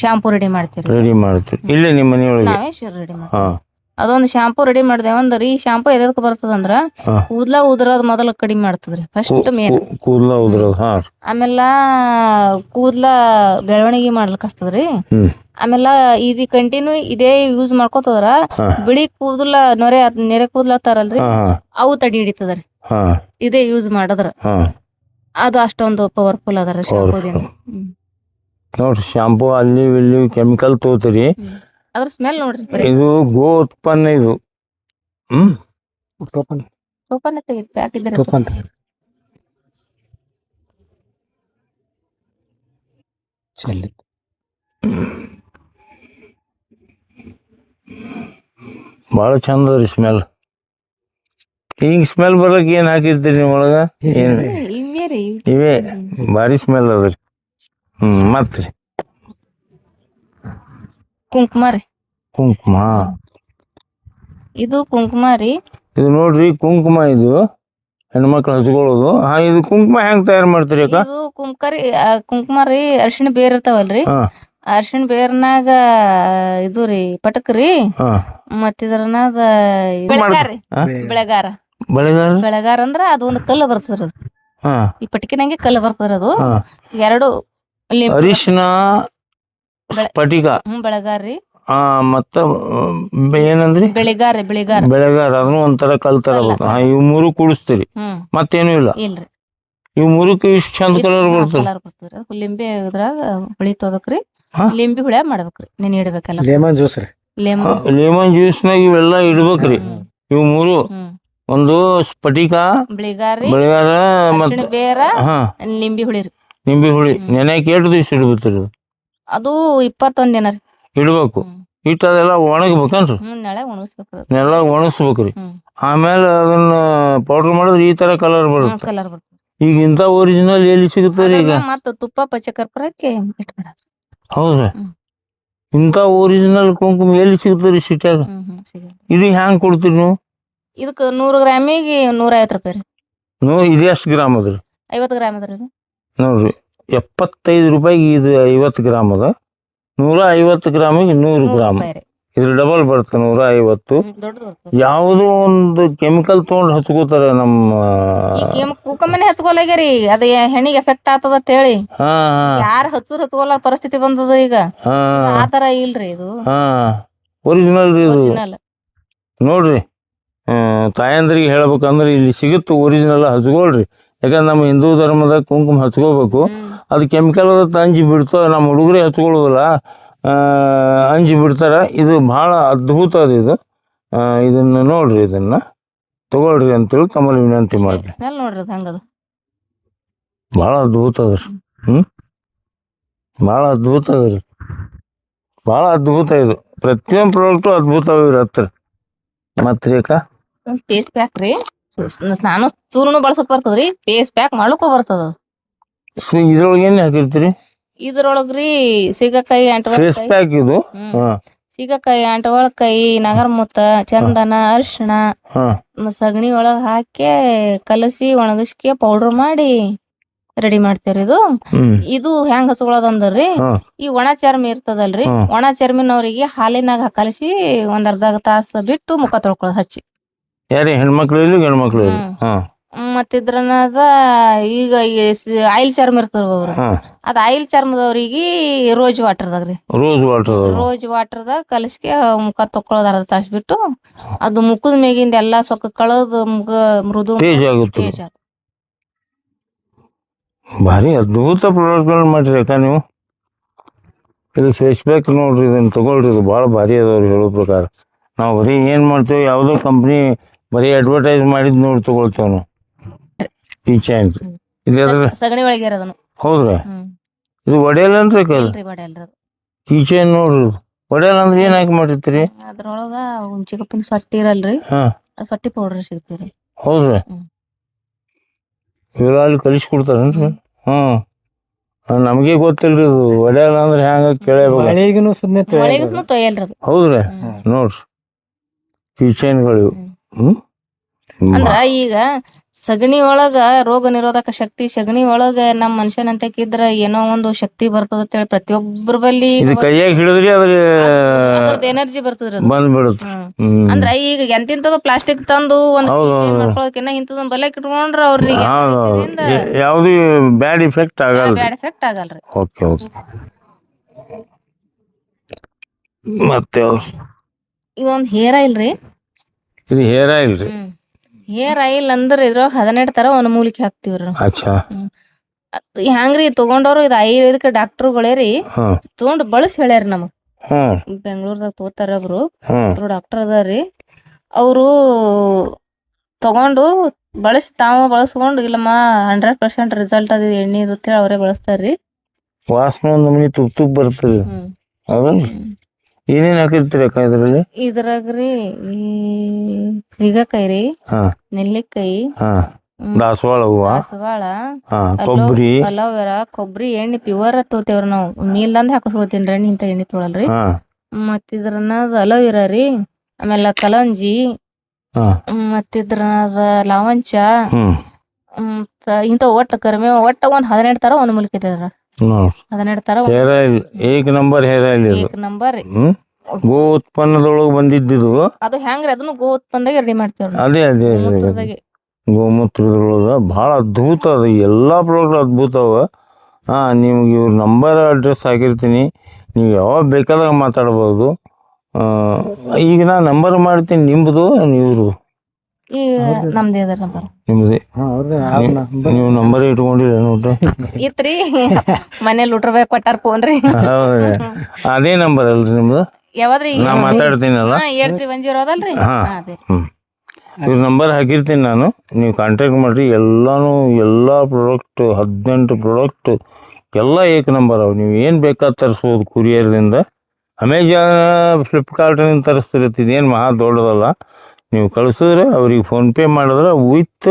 ಶಾಂಪೂ ರೆಡಿ ಮಾಡ್ತೀವಿ. ಇಲ್ಲೇ ನಿಮ್ಮ ಮನೆಯೊಳಗೆ ನಾವೇ ರೆಡಿ ಮಾಡ್ತೀವಿ. ಅದೊಂದು ಶಾಂಪೂ ರೆಡಿ ಮಾಡ್ದೇವಂದ್ರಿ. ಈ ಶಾಂಪೂ ಎದಕ್ ಬರ್ತದಂದ್ರ ಕೂದ್ಲ ಉದ್ರೋದ್ ಮೊದಲ ಕಡಿಮೆ ಮಾಡ್ತದ್ರಿ. First main ಕೂದ್ಲ ಉದ್ರೋದ್. ಆಮೇಲ ಕೂದ್ಲ ಬೆಳವಣಿಗೆ ಮಾಡ್ಲಿಕ್ ಹಸ್ತದ್ರಿ. ಆಮೇಲ ಇದು ಕಂಟಿನ್ಯೂ ಇದೇ ಯೂಸ್ ಮಾಡ್ಕೋತದ್ರ ಬಿಳಿ ಕೂದಲ ನೆರೆ ಕೂದ್ಲ ತಾರಲ್ರಿ ಅವು ತಡಿ ಹಿಡಿತದ್ರಿ ಇದೇ ಯೂಸ್ ಮಾಡದ್ರ. ಅದು ಅಷ್ಟೊಂದು ಪವರ್ಫುಲ್ ಅದರ ಶಾಂಪೂದಿಂದ. ನೋಡ್ರಿ, ಶಾಂಪೂ ಅಲ್ಲಿ ಇಲ್ಲಿ ಕೆಮಿಕಲ್ ತೋತೀರಿ. ಅದ್ರ ಸ್ಮೆಲ್ ನೋಡ್ರಿ. ಇದು ಗೋ ಉತ್ಪನ್ನ. ಇದು ಸೋಪನ್ನ ತೆಗಿರಿ ಪ್ಯಾಕ್ ಇದ್ರೆ. ಭಾಳ ಚಂದ ಅದ್ರಿ ಸ್ಮೆಲ್. ಹಿಂಗ್ ಸ್ಮೆಲ್ ಬರಕ್ ಏನ್ ಹಾಕಿರ್ತೀರಿ ನಿಮ್ಮೊಳಗ? ಇವೇ ಭಾರಿ ಸ್ಮೆಲ್ ಅದ್ರಿ. ಮತ್ರಿ ಕುಂಕುಮ ರೀ. ಕುಂಕುಮ ಇದು ಕುಂಕುಮ ರೀ. ಇದು ನೋಡ್ರಿ ಕುಂಕುಮ. ಇದು ಹೆಣ್ಮಕ್ಳು ಹಚ್ಕೊಳ್ಳೋದು. ಇದು ಕುಂಕುಮ ಹೆಂಗ್ ತಯಾರು ಮಾಡ್ತೀರಿ ಅಕ್ಕ? ಇದು ಕುಂಕುಮ ರೀ ಅರಿಶಿಣ ಬೇರ್ ಇರ್ತಾವಲ್ರಿ, ಅರಿಶಿಣ ಬೇರ್ನಾಗ ಇದು ರೀ ಪಟಕ್ರಿ ಮತ್ತಿದ್ರನಾಗ ಬೆಳೆಗಾರ. ಬೆಳೆಗಾರ ಅಂದ್ರ ಅದು ಒಂದು ಕಲ್ಲು ಬರ್ತದ್ರಿ. ಅದು ಈ ಪಟಕಿನಂಗೆ ಕಲ್ಲು ಬರ್ತದ್ರಿ. ಅದು ಎರಡು ಅರಿಶಿನ ಸ್ಫಟಿಕ ಬೆಳೆಗಾರ್ರಿ. ಮತ್ತ ಏನಂದ್ರಿ? ಬೆಳೆಗಾರ. ಅದನ್ನು ಒಂಥರ ಕಲ್ತರ. ಇವ್ ಮೂರು ಕೂಡಿಸ್ತೀರಿ, ಮತ್ತೇನು ಇಲ್ಲ? ಇಲ್ರಿ, ಇವ್ ಮೂರಕ್ಕೆ ಇಷ್ಟ ಚಂದ ಕಲರ್ ಬರ್ತದೆ. ಲಿಂಬೆ ಇದ್ರಾಗ ಹುಳಿ ತಗೋಬೇಕ್ರಿ. ಲಿಂಬಿ ಹುಳಿ ಮಾಡ್ಬೇಕ್ರಿ. ನೆನೆ ಇಡ್ಬೇಕಲ್ಲ. ಲೆಮನ್ ಜ್ಯೂಸ್ನಾಗ ಇವೆಲ್ಲ ಇಡ್ಬೇಕ್ರಿ. ಇವ್ ಮೂರು, ಒಂದು ಸ್ಫಟಿಕ, ಬೆಳೆಗಾರ ಮತ್ತೆ ಬೇರ, ಲಿಂಬಿ ಹುಳಿ. ನಿಂಬೆ ಹುಳಿ ನೆನೆಯಕ್ಕೆ ಎಷ್ಟು ದಿವಸ ಇಡ್ಬೇಕ್ರಿ? ಅದು 21 ದಿನ ರೀ ಇಡ್ಬೇಕು. ಅದೆಲ್ಲ ಒಣಗ್ಬೇಕನ್ರಿ? ನೆಲ ಒಣಗಿಸ್ಬೇಕ್ರಿ. ಆಮೇಲೆ ಅದನ್ನ ಪೌಡರ್ ಮಾಡಿದ್ರೆ ಈ ತರ ಕಲರ್ ಬರುತ್ತೆ. ಈಗ ಇಂತ ಒರಿಜಿನಲ್ ಎಲ್ಲಿ ಸಿಗುತ್ತದೆ ಈಗ? ಮತ್ತೆ ತುಪ್ಪ ಪಚ್ಚಕರ್ಪೂರಕ್ಕೆ ಹೌದ್ರಿ. ಇಂತ ಒರಿಜಿನಲ್ ಕುಂಕುಮ ಎಲ್ಲಿ ಸಿಗ್ತದ್ರಿ ಸಿಟ್ಯಾಗ? ಇದು ಹ್ಯಾಂಗ್ ಕೊಡ್ತೀರಿ ನೀವು? ಇದಕ್ಕೆ 100 ಗ್ರಾಮಿಗೆ 150 ರೂಪಾಯಿ ರೀ. ಇದು ಎಷ್ಟು ಗ್ರಾಮ್ ಅದ್ರಿ? 50 ಗ್ರಾಮ್ ಅದ್ರಿ. ನೋಡ್ರಿ, 75 ರೂಪಾಯಿಗೆ ಇದು 50 ಗ್ರಾಮ್ ಅದ. 150 ಗ್ರಾಮಿಗೆ 100 ಗ್ರಾಮ್. ಇದ್ರ ಡಬಲ್ ಬರುತ್ತೆ 150. ಯಾವುದೋ ಒಂದು ಕೆಮಿಕಲ್ ತಗೊಂಡು ಹಚ್ಕೋತಾರ. ನಮ್ಮ ಕುಂಕುಮನೆ ಹಚ್ಕೊಲಾಗ್ಯಾರಿ. ಅದ ಹೆಣ್ಣಿಗೆ ಎಫೆಕ್ಟ್ ಆಗ್ತದ ಅಂತ ಹೇಳಿ ಯಾರು ಹಚ್ಕೋಲ್ಲ ಪರಿಸ್ಥಿತಿ ಬಂದದ ಈಗ. ಆತರ ಇಲ್ರಿ, ಇದು ಒರಿಜಿನಲ್ ರೀ. ಇದು ನೋಡ್ರಿ, ತಾಯಂದ್ರಿಗೆ ಹೇಳ್ಬೇಕಂದ್ರೆ ಇಲ್ಲಿ ಸಿಗುತ್ತೆ ಒರಿಜಿನಲ್, ಹಚ್ಕೊಳ್ರಿ. ಯಾಕಂದ್ರೆ ನಮ್ಮ ಹಿಂದೂ ಧರ್ಮದಾಗ ಕುಂಕುಮ ಹಚ್ಕೋಬೇಕು. ಅದು ಕೆಮಿಕಲ್ ಅಂಜಿ ಬಿಡ್ತಾವ. ನಮ್ಮ ಹುಡುಗರೇ ಹಚ್ಕೊಳ್ಳೋದಿಲ್ಲ, ಅಂಜಿ ಬಿಡ್ತಾರ. ಇದು ಭಾಳ ಅದ್ಭುತ ಅದು. ಇದನ್ನ ನೋಡ್ರಿ, ಇದನ್ನ ತಗೊಳ್ರಿ ಅಂತೇಳಿ ತಮ್ಮಲ್ಲಿ ವಿನಂತಿ ಮಾಡ್ರಿ. ಭಾಳ ಅದ್ಭುತ ಅದ್ರಿ. ಭಾಳ ಅದ್ಭುತ ಅದ್ರಿ. ಭಾಳ ಅದ್ಭುತ. ಇದು ಪ್ರತಿಯೊಂದು ಪ್ರಾಡಕ್ಟು ಅದ್ಭುತ ಇವ್ರ ಹತ್ರ. ಮತ್ರಿ ಅಕ್ಕ? ಫೇಸ್ ಪ್ಯಾಕ್ ರೀ. ನಾನು ಚೂರ್ನು ಬಳಸಕ್ ಬರ್ತದ್ರಿ. ಫೇಸ್ ಪ್ಯಾಕ್ ಮಾಡ್ಲಿಕ್ಕೂ ಬರ್ತದ. ಇದ್ರೊಳಗೆ ಏನ್ ಹಾಕಿರ್ತೀರಿ? ಇದ್ರೊಳಗ್ರಿ ಸೀಗಕಾಯಿ, ಫೇಸ್ ಪ್ಯಾಕ್. ಇದು ಸೀಗಕಾಯಿ, ಅಂಟೊಳಕಾಯಿ, ನಗರಮುತ್ತ, ಚಂದನ, ಅರಿಶಿಣ, ಸಗಣಿ ಒಳಗ ಹಾಕಿ ಕಲಸಿ ಒಣಗಿಸ್ಕೆ ಪೌಡರ್ ಮಾಡಿ ರೆಡಿ ಮಾಡ್ತೇವ್ರಿ ಇದು. ಹ್ಮ್ ಇದು ಹೆಂಗ್ ಹಚ್ಕೊಳ್ಳೋದಂದ್ರಿ, ಹಾ ಈ ಒಣ ಚರ್ಮ ಇರ್ತದಲ್ರಿ, ಹ್ಮ್. ಒಣ ಚರ್ಮಿನವ್ರಿಗೆ ಹಾಲಿನಾಗ ಕಲಸಿ ಒಂದ್ ಅರ್ಧ ತಾಸು ಬಿಟ್ಟು ಮುಖ ತೊಳ್ಕೊಳ್ಳೋದು ಹಚ್ಚಿ. ಯಾರಿ ಹೆಣ್ಮಕ್ಳು ಇಲ್ಲ ಗಂಡ್ಮಕ್ಳು ಇಲ್ಲ? ಹಾ ಮತ್ತಿದ್ರನದ ಈಗ ಆಯಿಲ್ ಚರ್ಮ ಇರ್ತವ್ರಿ, ಹಾ ಅದ್ ಆಯಿಲ್ ಚರ್ಮದವ್ರಿಗೆ ರೋಜ್ ವಾಟರ್ದಾಗ್ರಿ, ರೋಸ್ ವಾಟರ್ ರೋಜ್ ವಾಟರ್ದಾಗ ಕಲಸ್ಕೆ ಮುಖ ತೊಕ್ಕೊಳ್ಳೋದು ಅರ್ಧ ತಾಸು ಬಿಟ್ಟು. ಅದು ಮುಖದ ಮೇಗಿಂದ ಎಲ್ಲಾ ಸೊಕ್ಕ ಕಳದ್ ಮುಖ ಮೃದು ತೇಜ್ ಆಗುತ್ತೆ. ತೇಜ. ಭಾರಿ ಅದ್ಭುತ ಪ್ರಾಡಕ್ಟ್ಗಳನ್ನ ಮಾಡಿರಿ ಅಕ್ಕ ನೀವು. ಇದು ಫೇಸ್ ಪ್ಯಾಕ್ ನೋಡ್ರಿ, ಇದನ್ನ ತಗೊಳ್ರಿ, ಇದು ಭಾಳ ಭಾರಿ ಅದಾವ್ರಿ ಹೇಳೋ ಪ್ರಕಾರ. ನಾವು ಬರೀ ಏನು ಮಾಡ್ತೇವೆ, ಯಾವುದೋ ಕಂಪ್ನಿ ಬರೀ ಅಡ್ವರ್ಟೈಸ್ ಮಾಡಿದ್ ನೋಡಿ ತಗೊಳ್ತೇವೆ ನಾವು. ಈಚೆ ಅಂತ ಇದು ಅದ್ರ ಸಗಣಿ ಒಳಗೆ ಇರೋದನ್ನು. ಹೌದ್ರಿ, ಇದು ಒಡೆಯಲ್ಲನ್ರಿ ಅಕ್ಕ? ಇಲ್ರಿ ಬಡಿಯಲ್ರಿ ಅದು. ಈಚೆ ನೋಡ್ರಿ, ಇದು ಒಡೆಯಲ್ಲ ಅಂದ್ರೆ ಏನು ಹಾಕಿ ಮಾಡಿರ್ತೀರಿ? ಅದ್ರೊಳಗ ಚಿಕ್ಕಪ್ಪನ ಸೊಟ್ಟಿ ಇರಲ್ರಿ, ಹಾ ಸೊಟ್ಟಿ ಪೌಡರ್ ಸಿಗ್ತೀರಿ. ಹೌದ್ರಿ, ಇವೆಲ್ಲ ಅಲ್ಲಿ ಕಲಿಸ್ಕೊಡ್ತಾರೇನ್ರಿ? ಹ್ಮ್ ನಮಗೆ ಗೊತ್ತಿಲ್ರಿ ಇದು ಒಡೆಯಲ್ಲ ಅಂದ್ರೆ ಹೆಂಗ ಕೇಳಬೇಕು. ಮಳೆಗೂ ತೊಯ್ಯಲ್ರಿ ಅದು. ಹೌದ್ರಿ, ನೋಡ್ರಿ ಕಿಚನ್ಗಳು. ಅಂದ್ರ ಈಗ ಸಗಣಿ ಒಳಗ ರೋಗ ನಿರೋಧಕ ಶಕ್ತಿ, ಸಗಣಿ ಒಳಗ ನಮ್ ಮನುಷ್ಯನಂತಕಿದ್ರ ಏನೋ ಒಂದು ಶಕ್ತಿ ಬರ್ತದ ಅಂತೇಳಿ ಪ್ರತಿಯೊಬ್ಬರ ಬಲ್ಲಿ ಇದು ಕೈಯಾಗ ಹಿಡಿದ್ರಿ ಅದ್ರ ಎನರ್ಜಿ ಬರ್ತದ್ರಿ ಬಂದ್ಬಿಡುತ್ತೆ. ಅಂದ್ರ ಈಗ ಎಂತಿಂತದ ಪ್ಲಾಸ್ಟಿಕ್ ತಂದು ಒಂದು ಮಾಡ್ಕೊಳಕಿನ್ನ ಇಂಥದೊಂದ್ ಬಲ್ಯಕ್ ಇಟ್ಕೊಂಡ್ರ ಅವ್ರಿಗೆ ಯಾವ್ದು ಬ್ಯಾಡ್ ಇಫೆಕ್ಟ್ ಆಗಲ್ಲ, ಬ್ಯಾಡ್ ಎಫೆಕ್ಟ್ ಆಗಲ್ರಿ. Okay okay. ಮತ್ತೆ ಇವೊಂದ್ ಹೇರ್ ಆಯಿಲ್ ರೀ, ಇದು ಹೇರ್ ಆಯಿಲ್ ರೀ. ಹೇರ್ ಆಯಿಲ್ ಅಂದ್ರ ಇದ್ರ 17 ತರ ವನಮೂಲಿಕೆ ಹಾಕ್ತಿವ್ರಿ. ಅಚ್ಚಾ, ಹ್ಯಾಂಗ್ರಿ ತಗೊಂಡವ್ರು ಇದು ಆಯುರ್ವೇದಿಕ್ ಡಾಕ್ಟರ್ಗಳೇ ರೀ ತಗೊಂಡ್ ಬಳಸಿ ಹೇಳ್ಯಾರ ನಮಗ್. ಬೆಂಗಳೂರದಾಗ ತಗೋತಾರ ಒಬ್ರು ಡಾಕ್ಟರ್ ಅದಾರಿ, ಅವರು ತಗೊಂಡು ತಾವ ಬಳಸ್ಕೊಂಡು ಇಲ್ಲಮ್ಮ 100% ರಿಸಲ್ಟ್ ಅದ ಎಣ್ಣೆ ಇದು ಅಂತೇಳಿ ಅವರೇ ಬಳಸ್ತಾರ್ರಿ. ವಾಸನೆ ಒಂದು ನಮೂನಿ ತುಪ್ಪ ತುಪ್ಪ ಬರ್ತದೆ. ಹೌದಲ್ರಿ? ಏನೇನ್ ಹಾಕಿರ್ತೀರಿ ಅಕ್ಕ ಇದ್ರಲ್ಲಿ? ಇದ್ರಾಗ್ರಿ ಸೀಗಕಾಯಿ ರೀ, ನೆಲ್ಲಿಕಾಯಿ, ದಾಸವಾಳ ಹೂವ, ಕೊಬ್ಬರಿ, ಅಲೋವೆರಾ, ಕೊಬ್ಬರಿ ಎಣ್ಣೆ ಪ್ಯೂರ್ ತಗೋತೇವ್ರಿ ನಾವು. ಮೀಲ್ದಂದ್ ಹಾಕಸ್ಕೋತೀನಿ ಎಣ್ಣೆ, ಇಂತ ಎಣ್ಣೆ ತೊಗೊಳಲ್ರಿ. ಮತ್ತಿದ್ರನದ ಅಲೋವೆರಾ ರೀ, ಆಮೇಲೆ ಕಲಂಜಿ, ಮತ್ತಿದ್ರನದ ಲವಂಚ, ಇಂತ ಒಟ್ಟ ಕರಿಮೆ ಒಟ್ಟ ಒಂದ್ 17 ತರ ವನಮೂಲಿಕೆ ಇದ್ರ. 17 ತರ ಹೇರ್ ಆಯಿಲ್, ಏಕ್ ನಂಬರ್ ಹೇರ್ ಆಯಿಲ್, ಏಕ್ ನಂಬರ್. ಗೋ ಉತ್ಪನ್ನದೊಳಗ ಬಂದಿದ್ದು ಅದು ಹೆಂಗ್ರಿ, ಅದನ್ನು ಗೋ ಉತ್ಪನ್ನದಾಗ ರೆಡಿ ಮಾಡ್ತೇವ್ರಿ. ಅದೇ ಗೋಮೂತ್ರದೊಳಗ ಭಾಳ ಅದ್ಭುತ ಅದ, ಎಲ್ಲ ಪ್ರಾಡಕ್ಟ್ ಅದ್ಭುತ ಅವ. ನಿಮ್ಗೆ ಇವ್ರ ನಂಬರ್ ಅಡ್ರೆಸ್ ಹಾಕಿರ್ತೀನಿ, ನೀವು ಯಾವಾಗ ಬೇಕಾದಾಗ ಮಾತಾಡ್ಬೋದು. ಈಗ ನಾ ನಂಬರ್ ಮಾಡ್ತೀನಿ, ನಿಮ್ದು ಇವ್ರು ನಮ್ದೇ ನಂಬರ್, ನಿಮ್ದೇ. ನೀವು ನಂಬರ್ ಇಟ್ಕೊಂಡಿರ ನೋಡ್ರಿ ಇತ್ರಿ ಮನೇಲಿ ಊಟ ಕೊಟ್ಟಾರ ಫೋನ್ ರೀ. ಹೌದ್ರಿ, ಅದೇ ನಂಬರ್ ಅಲ್ರಿ ನಿಮ್ದು? ಯಾವಾದ್ರಿ ನಾ ಮಾತಾಡ್ತೀನಲ್ಲ, 7310 ಅದಲ್ರಿ. ಇವ್ರ ನಂಬರ್ ಹಾಕಿರ್ತೀನಿ ನಾನು, ನೀವು ಕಾಂಟ್ಯಾಕ್ಟ್ ಮಾಡ್ರಿ. ಎಲ್ಲ ಪ್ರಾಡಕ್ಟ್ 18 ಪ್ರಾಡಕ್ಟ್ ಎಲ್ಲ ಏಕ ನಂಬರ್ ಅವು. ನೀವು ಏನು ಬೇಕಾದ ತರಿಸ್ಬೋದು ಕುರಿಯರ್ದಿಂದ. ಅಮೆಜಾನ್, ಫ್ಲಿಪ್ಕಾರ್ಟ್ನಿಂದ ತರಿಸ್ತಿರ್ತೀನಿ, ಏನು ಮಹಾ ದೊಡ್ಡದಲ್ಲ. ನೀವು ಕಳಿಸಿದ್ರೆ ಅವ್ರಿಗೆ ಫೋನ್ಪೇ ಮಾಡಿದ್ರೆ ವಿತ್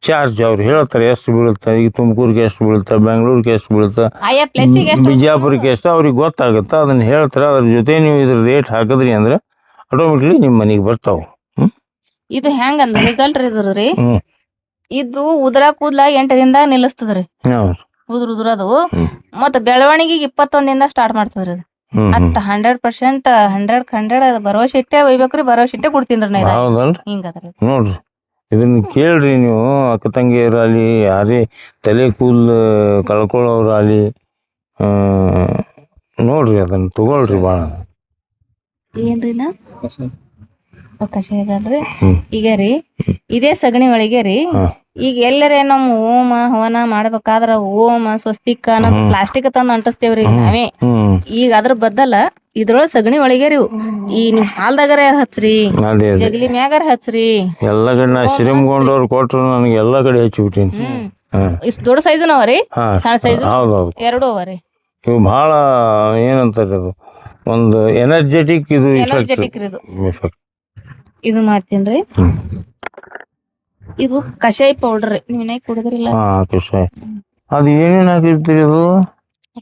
ಚಾರ್ಜ್ ಅವ್ರು ಹೇಳ್ತಾರೆ ಎಷ್ಟು ಬೀಳುತ್ತೆ. ಈಗ ತುಮಕೂರಿಗೆ ಎಷ್ಟು ಬೀಳುತ್ತೆ, ಬೆಂಗಳೂರಿಗೆ ಎಷ್ಟು ಬೀಳುತ್ತೆ, ಬಿಜಾಪುರಕ್ಕೆ ಎಷ್ಟು, ಅವ್ರಿಗೆ ಗೊತ್ತಾಗುತ್ತೆ. ಅದನ್ನು ಹೇಳ್ತಾರೆ. ಅದ್ರ ಜೊತೆ ನೀವು ಇದ್ರ ರೇಟ್ ಹಾಕಿದ್ರಿ ಅಂದ್ರೆ ಆಟೋಮೆಟಿಕ್ಲಿ ನಿಮ್ಮ ಮನೆಗೆ ಬರ್ತಾವೆ. ಇದು ಹೆಂಗಂದ್ರ ರಿಸಲ್ಟ್ ಇದ್ರಿ, ಇದು ಉದ್ರ ಕೂದ್ಲ 8 ದಿನದಾಗ ನಿಲ್ಲಿಸ್ತದ್ರಿ. ಉದ್ರದು ಮತ್ತ ಬೆಳವಣಿಗೆಗೆ 21 ದಿನದಾಗ ಸ್ಟಾರ್ಟ್ ಮಾಡ್ತದ್ರಿ. ಅಟ್ 100% 100 ಭರವಸೆ ಇಟ್ಟೆ ಒಯ್ಬೇಕ್ರಿ, ಭರವಸೆ ಇಟ್ಟೆ ಕೊಡ್ತೀನಿ ಹಿಂಗದ್ರಿ. ನೋಡ್ರಿ, ಇದನ್ನ ಕೇಳ್ರಿ ನೀವು. ಅಕ್ಕ ತಂಗಿಯರಾಗಲಿ, ಯಾರೇ ತಲೆ ಕೂದಲು ಕಳ್ಕೊಳ್ಳೋರಾಗಲಿ ನೋಡ್ರಿ, ಅದನ್ನ ತಗೊಳ್ರಿ. ಭಾಳ ಏನ್ರಿ ನಾ ಕಷಾಯದಲ್ರಿ. ಈಗ ರೀ ಇದೇ ಸಗಣಿ ಒಳಗೆ ರೀ, ಈಗ ಎಲ್ಲರೇ ನಮ್ ಹೋಮ ಹವನ ಮಾಡ್ಬೇಕಾದ್ರ ಓಂ ಸ್ವಸ್ತಿಕ ಅನ್ನೋದು ಪ್ಲಾಸ್ಟಿಕ್ ತಂದು ಅಂಟಿಸ್ತೇವ್ರಿ ನಾವೇ. ಈಗ ಅದ್ರ ಬದಲ ಇದ್ರೊಳಗ ಸಗಣಿ ಒಳಗೆ ರೀ, ಈ ನಿಮ್ ಹಾಲ್ದಾಗರ ಹಚ್ರಿ, ಜಗಲಿ ಮ್ಯಾಗಾರ ಹಚ್ರಿ. ಎಲ್ಲ ಕಡೆ ನಾ ಶ್ರೀಮಗೊಂಡವ್ರು ಕೊಟ್ರು, ನನಗೆ ಎಲ್ಲ ಕಡೆ ಹಚ್ಚಿಬಿಟ್ಟೀನಿ. ಇಷ್ಟು ದೊಡ್ಡ ಸೈಜ್ ಅವರಿ, ಸಣ್ಣ ಸೈಜ್ ಎರಡು ಅವರಿ. ಇವು ಭಾಳ ಏನಂತಾರೆ, ಅದು ಒಂದು ಎನರ್ಜೆಟಿಕ್ ಇದು ಇಫೆಕ್ಟ್. ಇದು ಮಾಡ್ತೀನ್ರಿ. ಇದು ಕಷಾಯ ಪೌಡರ್ ನೀವ್ ಕುಡಿದ್ರಿಲ್ಲ? ಕಷಾಯ ಅದು ಏನೇನ್ ಹಾಕಿರ್ತೀರಿ? ಅದು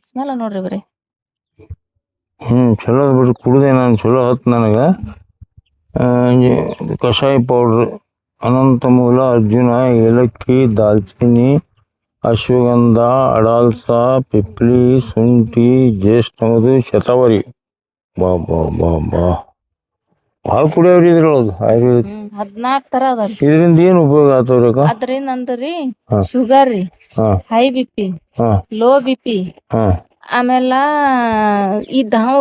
ಸ್ಮೆಲ್ ನೋಡ್ರಿ ಬರೀ. ಚಲೋ ಬಿಡ್ರಿ, ಕುಡ್ದೆ ನಾನು, ಚಲೋ ಹತ್ತು ನನಗೆ. ಕಷಾಯ ಪೌಡ್ರ್, ಅನಂತ ಮೂಲ, ಅರ್ಜುನ, ಏಲಕ್ಕಿ, ದಾಲ್ಚಿನ್ನಿ, ಅಶ್ವಗಂಧ, ಅಡಾಲ್ಸ, ಪಿಪ್ಲಿ, ಶುಂಠಿ, ಜ್ಯೇಷ್ಠಮಧು, ಶತಾವರಿ. ಬಾ ಬಾ ಬಾ ಬಾ ಭಾಳ ಕುಡಿಯೋರಿ ಇದ್ರೊಳಗೆ ಆಯುರ್ವೇದಿಕ್. 14 ತರ ಅದಾವ್ರಿ. ಇದರಿಂದ ಏನು ಉಪಯೋಗ ಆಗ್ತಾವ್ರಿ ಅಕ್ಕ? ಅದ್ರಿಂದ ಅಂದ್ರಿ ಹಾ. ಶುಗರ್ ರೀ, ಹಾಂ ಹೈ ಬಿಪಿ, ಹಾಂ ಲೋ ಬಿಪಿ, ಹಾಂ ಆಮೇಲ ನಾವು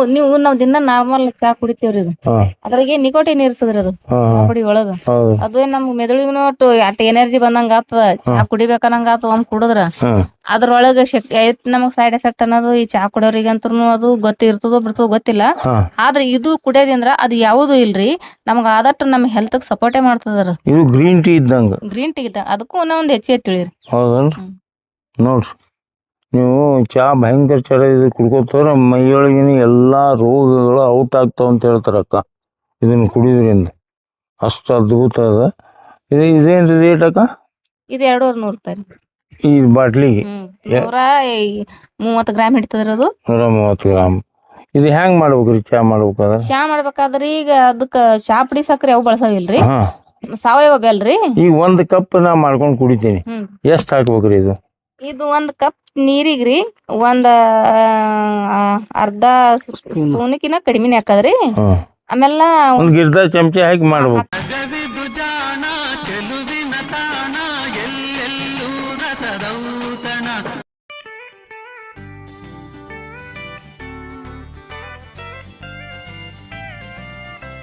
ದಿನ ನಾರ್ಮಲ್ ಚಾ ಕುಡಿತೇವ್ರಿ ಇದು. ಹಾಂ ಅದ್ರಾಗೆ ನಿಕೋಟಿನ್ ಇರ್ತದ್ರಿ ಅದು ಹಾಂ ಚಾ ಹಾಂ ಪುಡಿ ಒಳಗ. ಹೌದು. ಅದು ನಮ್ ಮೆದುಳಿಗೂ ಅಟ್ ಎನರ್ಜಿ ಬಂದಂಗ ಆತದ. ಚಾ ಕುಡಿಬೇಕನ್ನಂಗ ಆತದ ಒಮ್ಮೆ ಕುಡಿದ್ರ. ಹಾಂ ಅದ್ರೊಳಗ ನಮಗ್ ಸೈಡ್ ಎಫೆಕ್ಟ್ ಅನ್ನೋದು ಈ ಚಾ ಕುಡಿಯೋರಿಗಂತೂ ಅದು ಗೊತ್ತಿರ್ತದೋ ಬಿಡ್ತದೋ ಗೊತ್ತಿಲ್ಲ. ಹಾಂ ಆದ್ರೆ ಇದು ಕುಡಿಯೋದ್ರಿಂದ ಅದು ಯಾವುದು ಇಲ್ರಿ, ನಮಗ ಆದಷ್ಟು ನಮ್ಮ ಹೆಲ್ತ್ ಸಪೋರ್ಟೇ ಮಾಡ್ತದ್ರ. ಇದು ಗ್ರೀನ್ ಟೀ ಇದ್ದಂಗೆ. ಗ್ರೀನ್ ಟೀ ಅದಕ್ಕೂ ಒಂದ್ ಹೆಚ್ಚು ತಿಳಿರಿ. ಹೌದಲ್ರಿ? ನೋಡ್ರಿ, ನೀವು ಚಾ ಭಯಂಕರ ಚಡ ಇದು ಕುಡ್ಕೋತಾರ ಮೈಯೊಳಗಿನ ಎಲ್ಲ ರೋಗಗಳು ಔಟ್ ಆಗ್ತಾವ ಅಂತ ಹೇಳ್ತಾರೆ ಅಕ್ಕ, ಇದನ್ನು ಕುಡಿಯೋದ್ರಿಂದ. ಅಷ್ಟು ಅದ್ಭುತ ಅದ. ಇದೇನು ರೇಟ್ ಅಕ್ಕ? ಇದು 200 ರೂಪಾಯಿ. ಈ ಬಾಟ್ಲಿಗೆ 130 ಗ್ರಾಮ್ ಹಿಡಿತದ್ರಿ ಅದು. 130 ಗ್ರಾಮ್. ಇದು ಹೆಂಗ್ ಮಾಡ್ಬೇಕ್ರಿ ಚಾ ಮಾಡ್ಬೇಕಾದ್ರೆ? ಚಾ ಮಾಡ್ಬೇಕಾದ್ರಿ ಈಗ ಅದಕ್ಕ ಚಾ ಪುಡಿ ಸಕ್ರಿ ಅವು ಬಳಸಾವಿಲ್ರಿ, ಹಾಂ ಸಾವಯವ ಬೆಲ್ರಿ. ಈಗ 1 ಕಪ್ ನಾ ಮಾಡ್ಕೊಂಡು ಕುಡಿತೀನಿ, ಎಷ್ಟು ಹಾಕ್ಬೇಕ್ರಿ ಇದು? ಇದು 1 ಕಪ್ ನೀರಿಗ್ರಿ ಅರ್ಧ ಸ್ಪೂನ್ಕಿನ ಕಡಿಮೆನೆ ಹಾಕದ್ರಿ. ಹಾಂ ಆಮೇಲೆ ಒಂದು ಗಿರ್ದ ಚಮಚ ಹಾಕಿ ಮಾಡ್ಬೇಕು.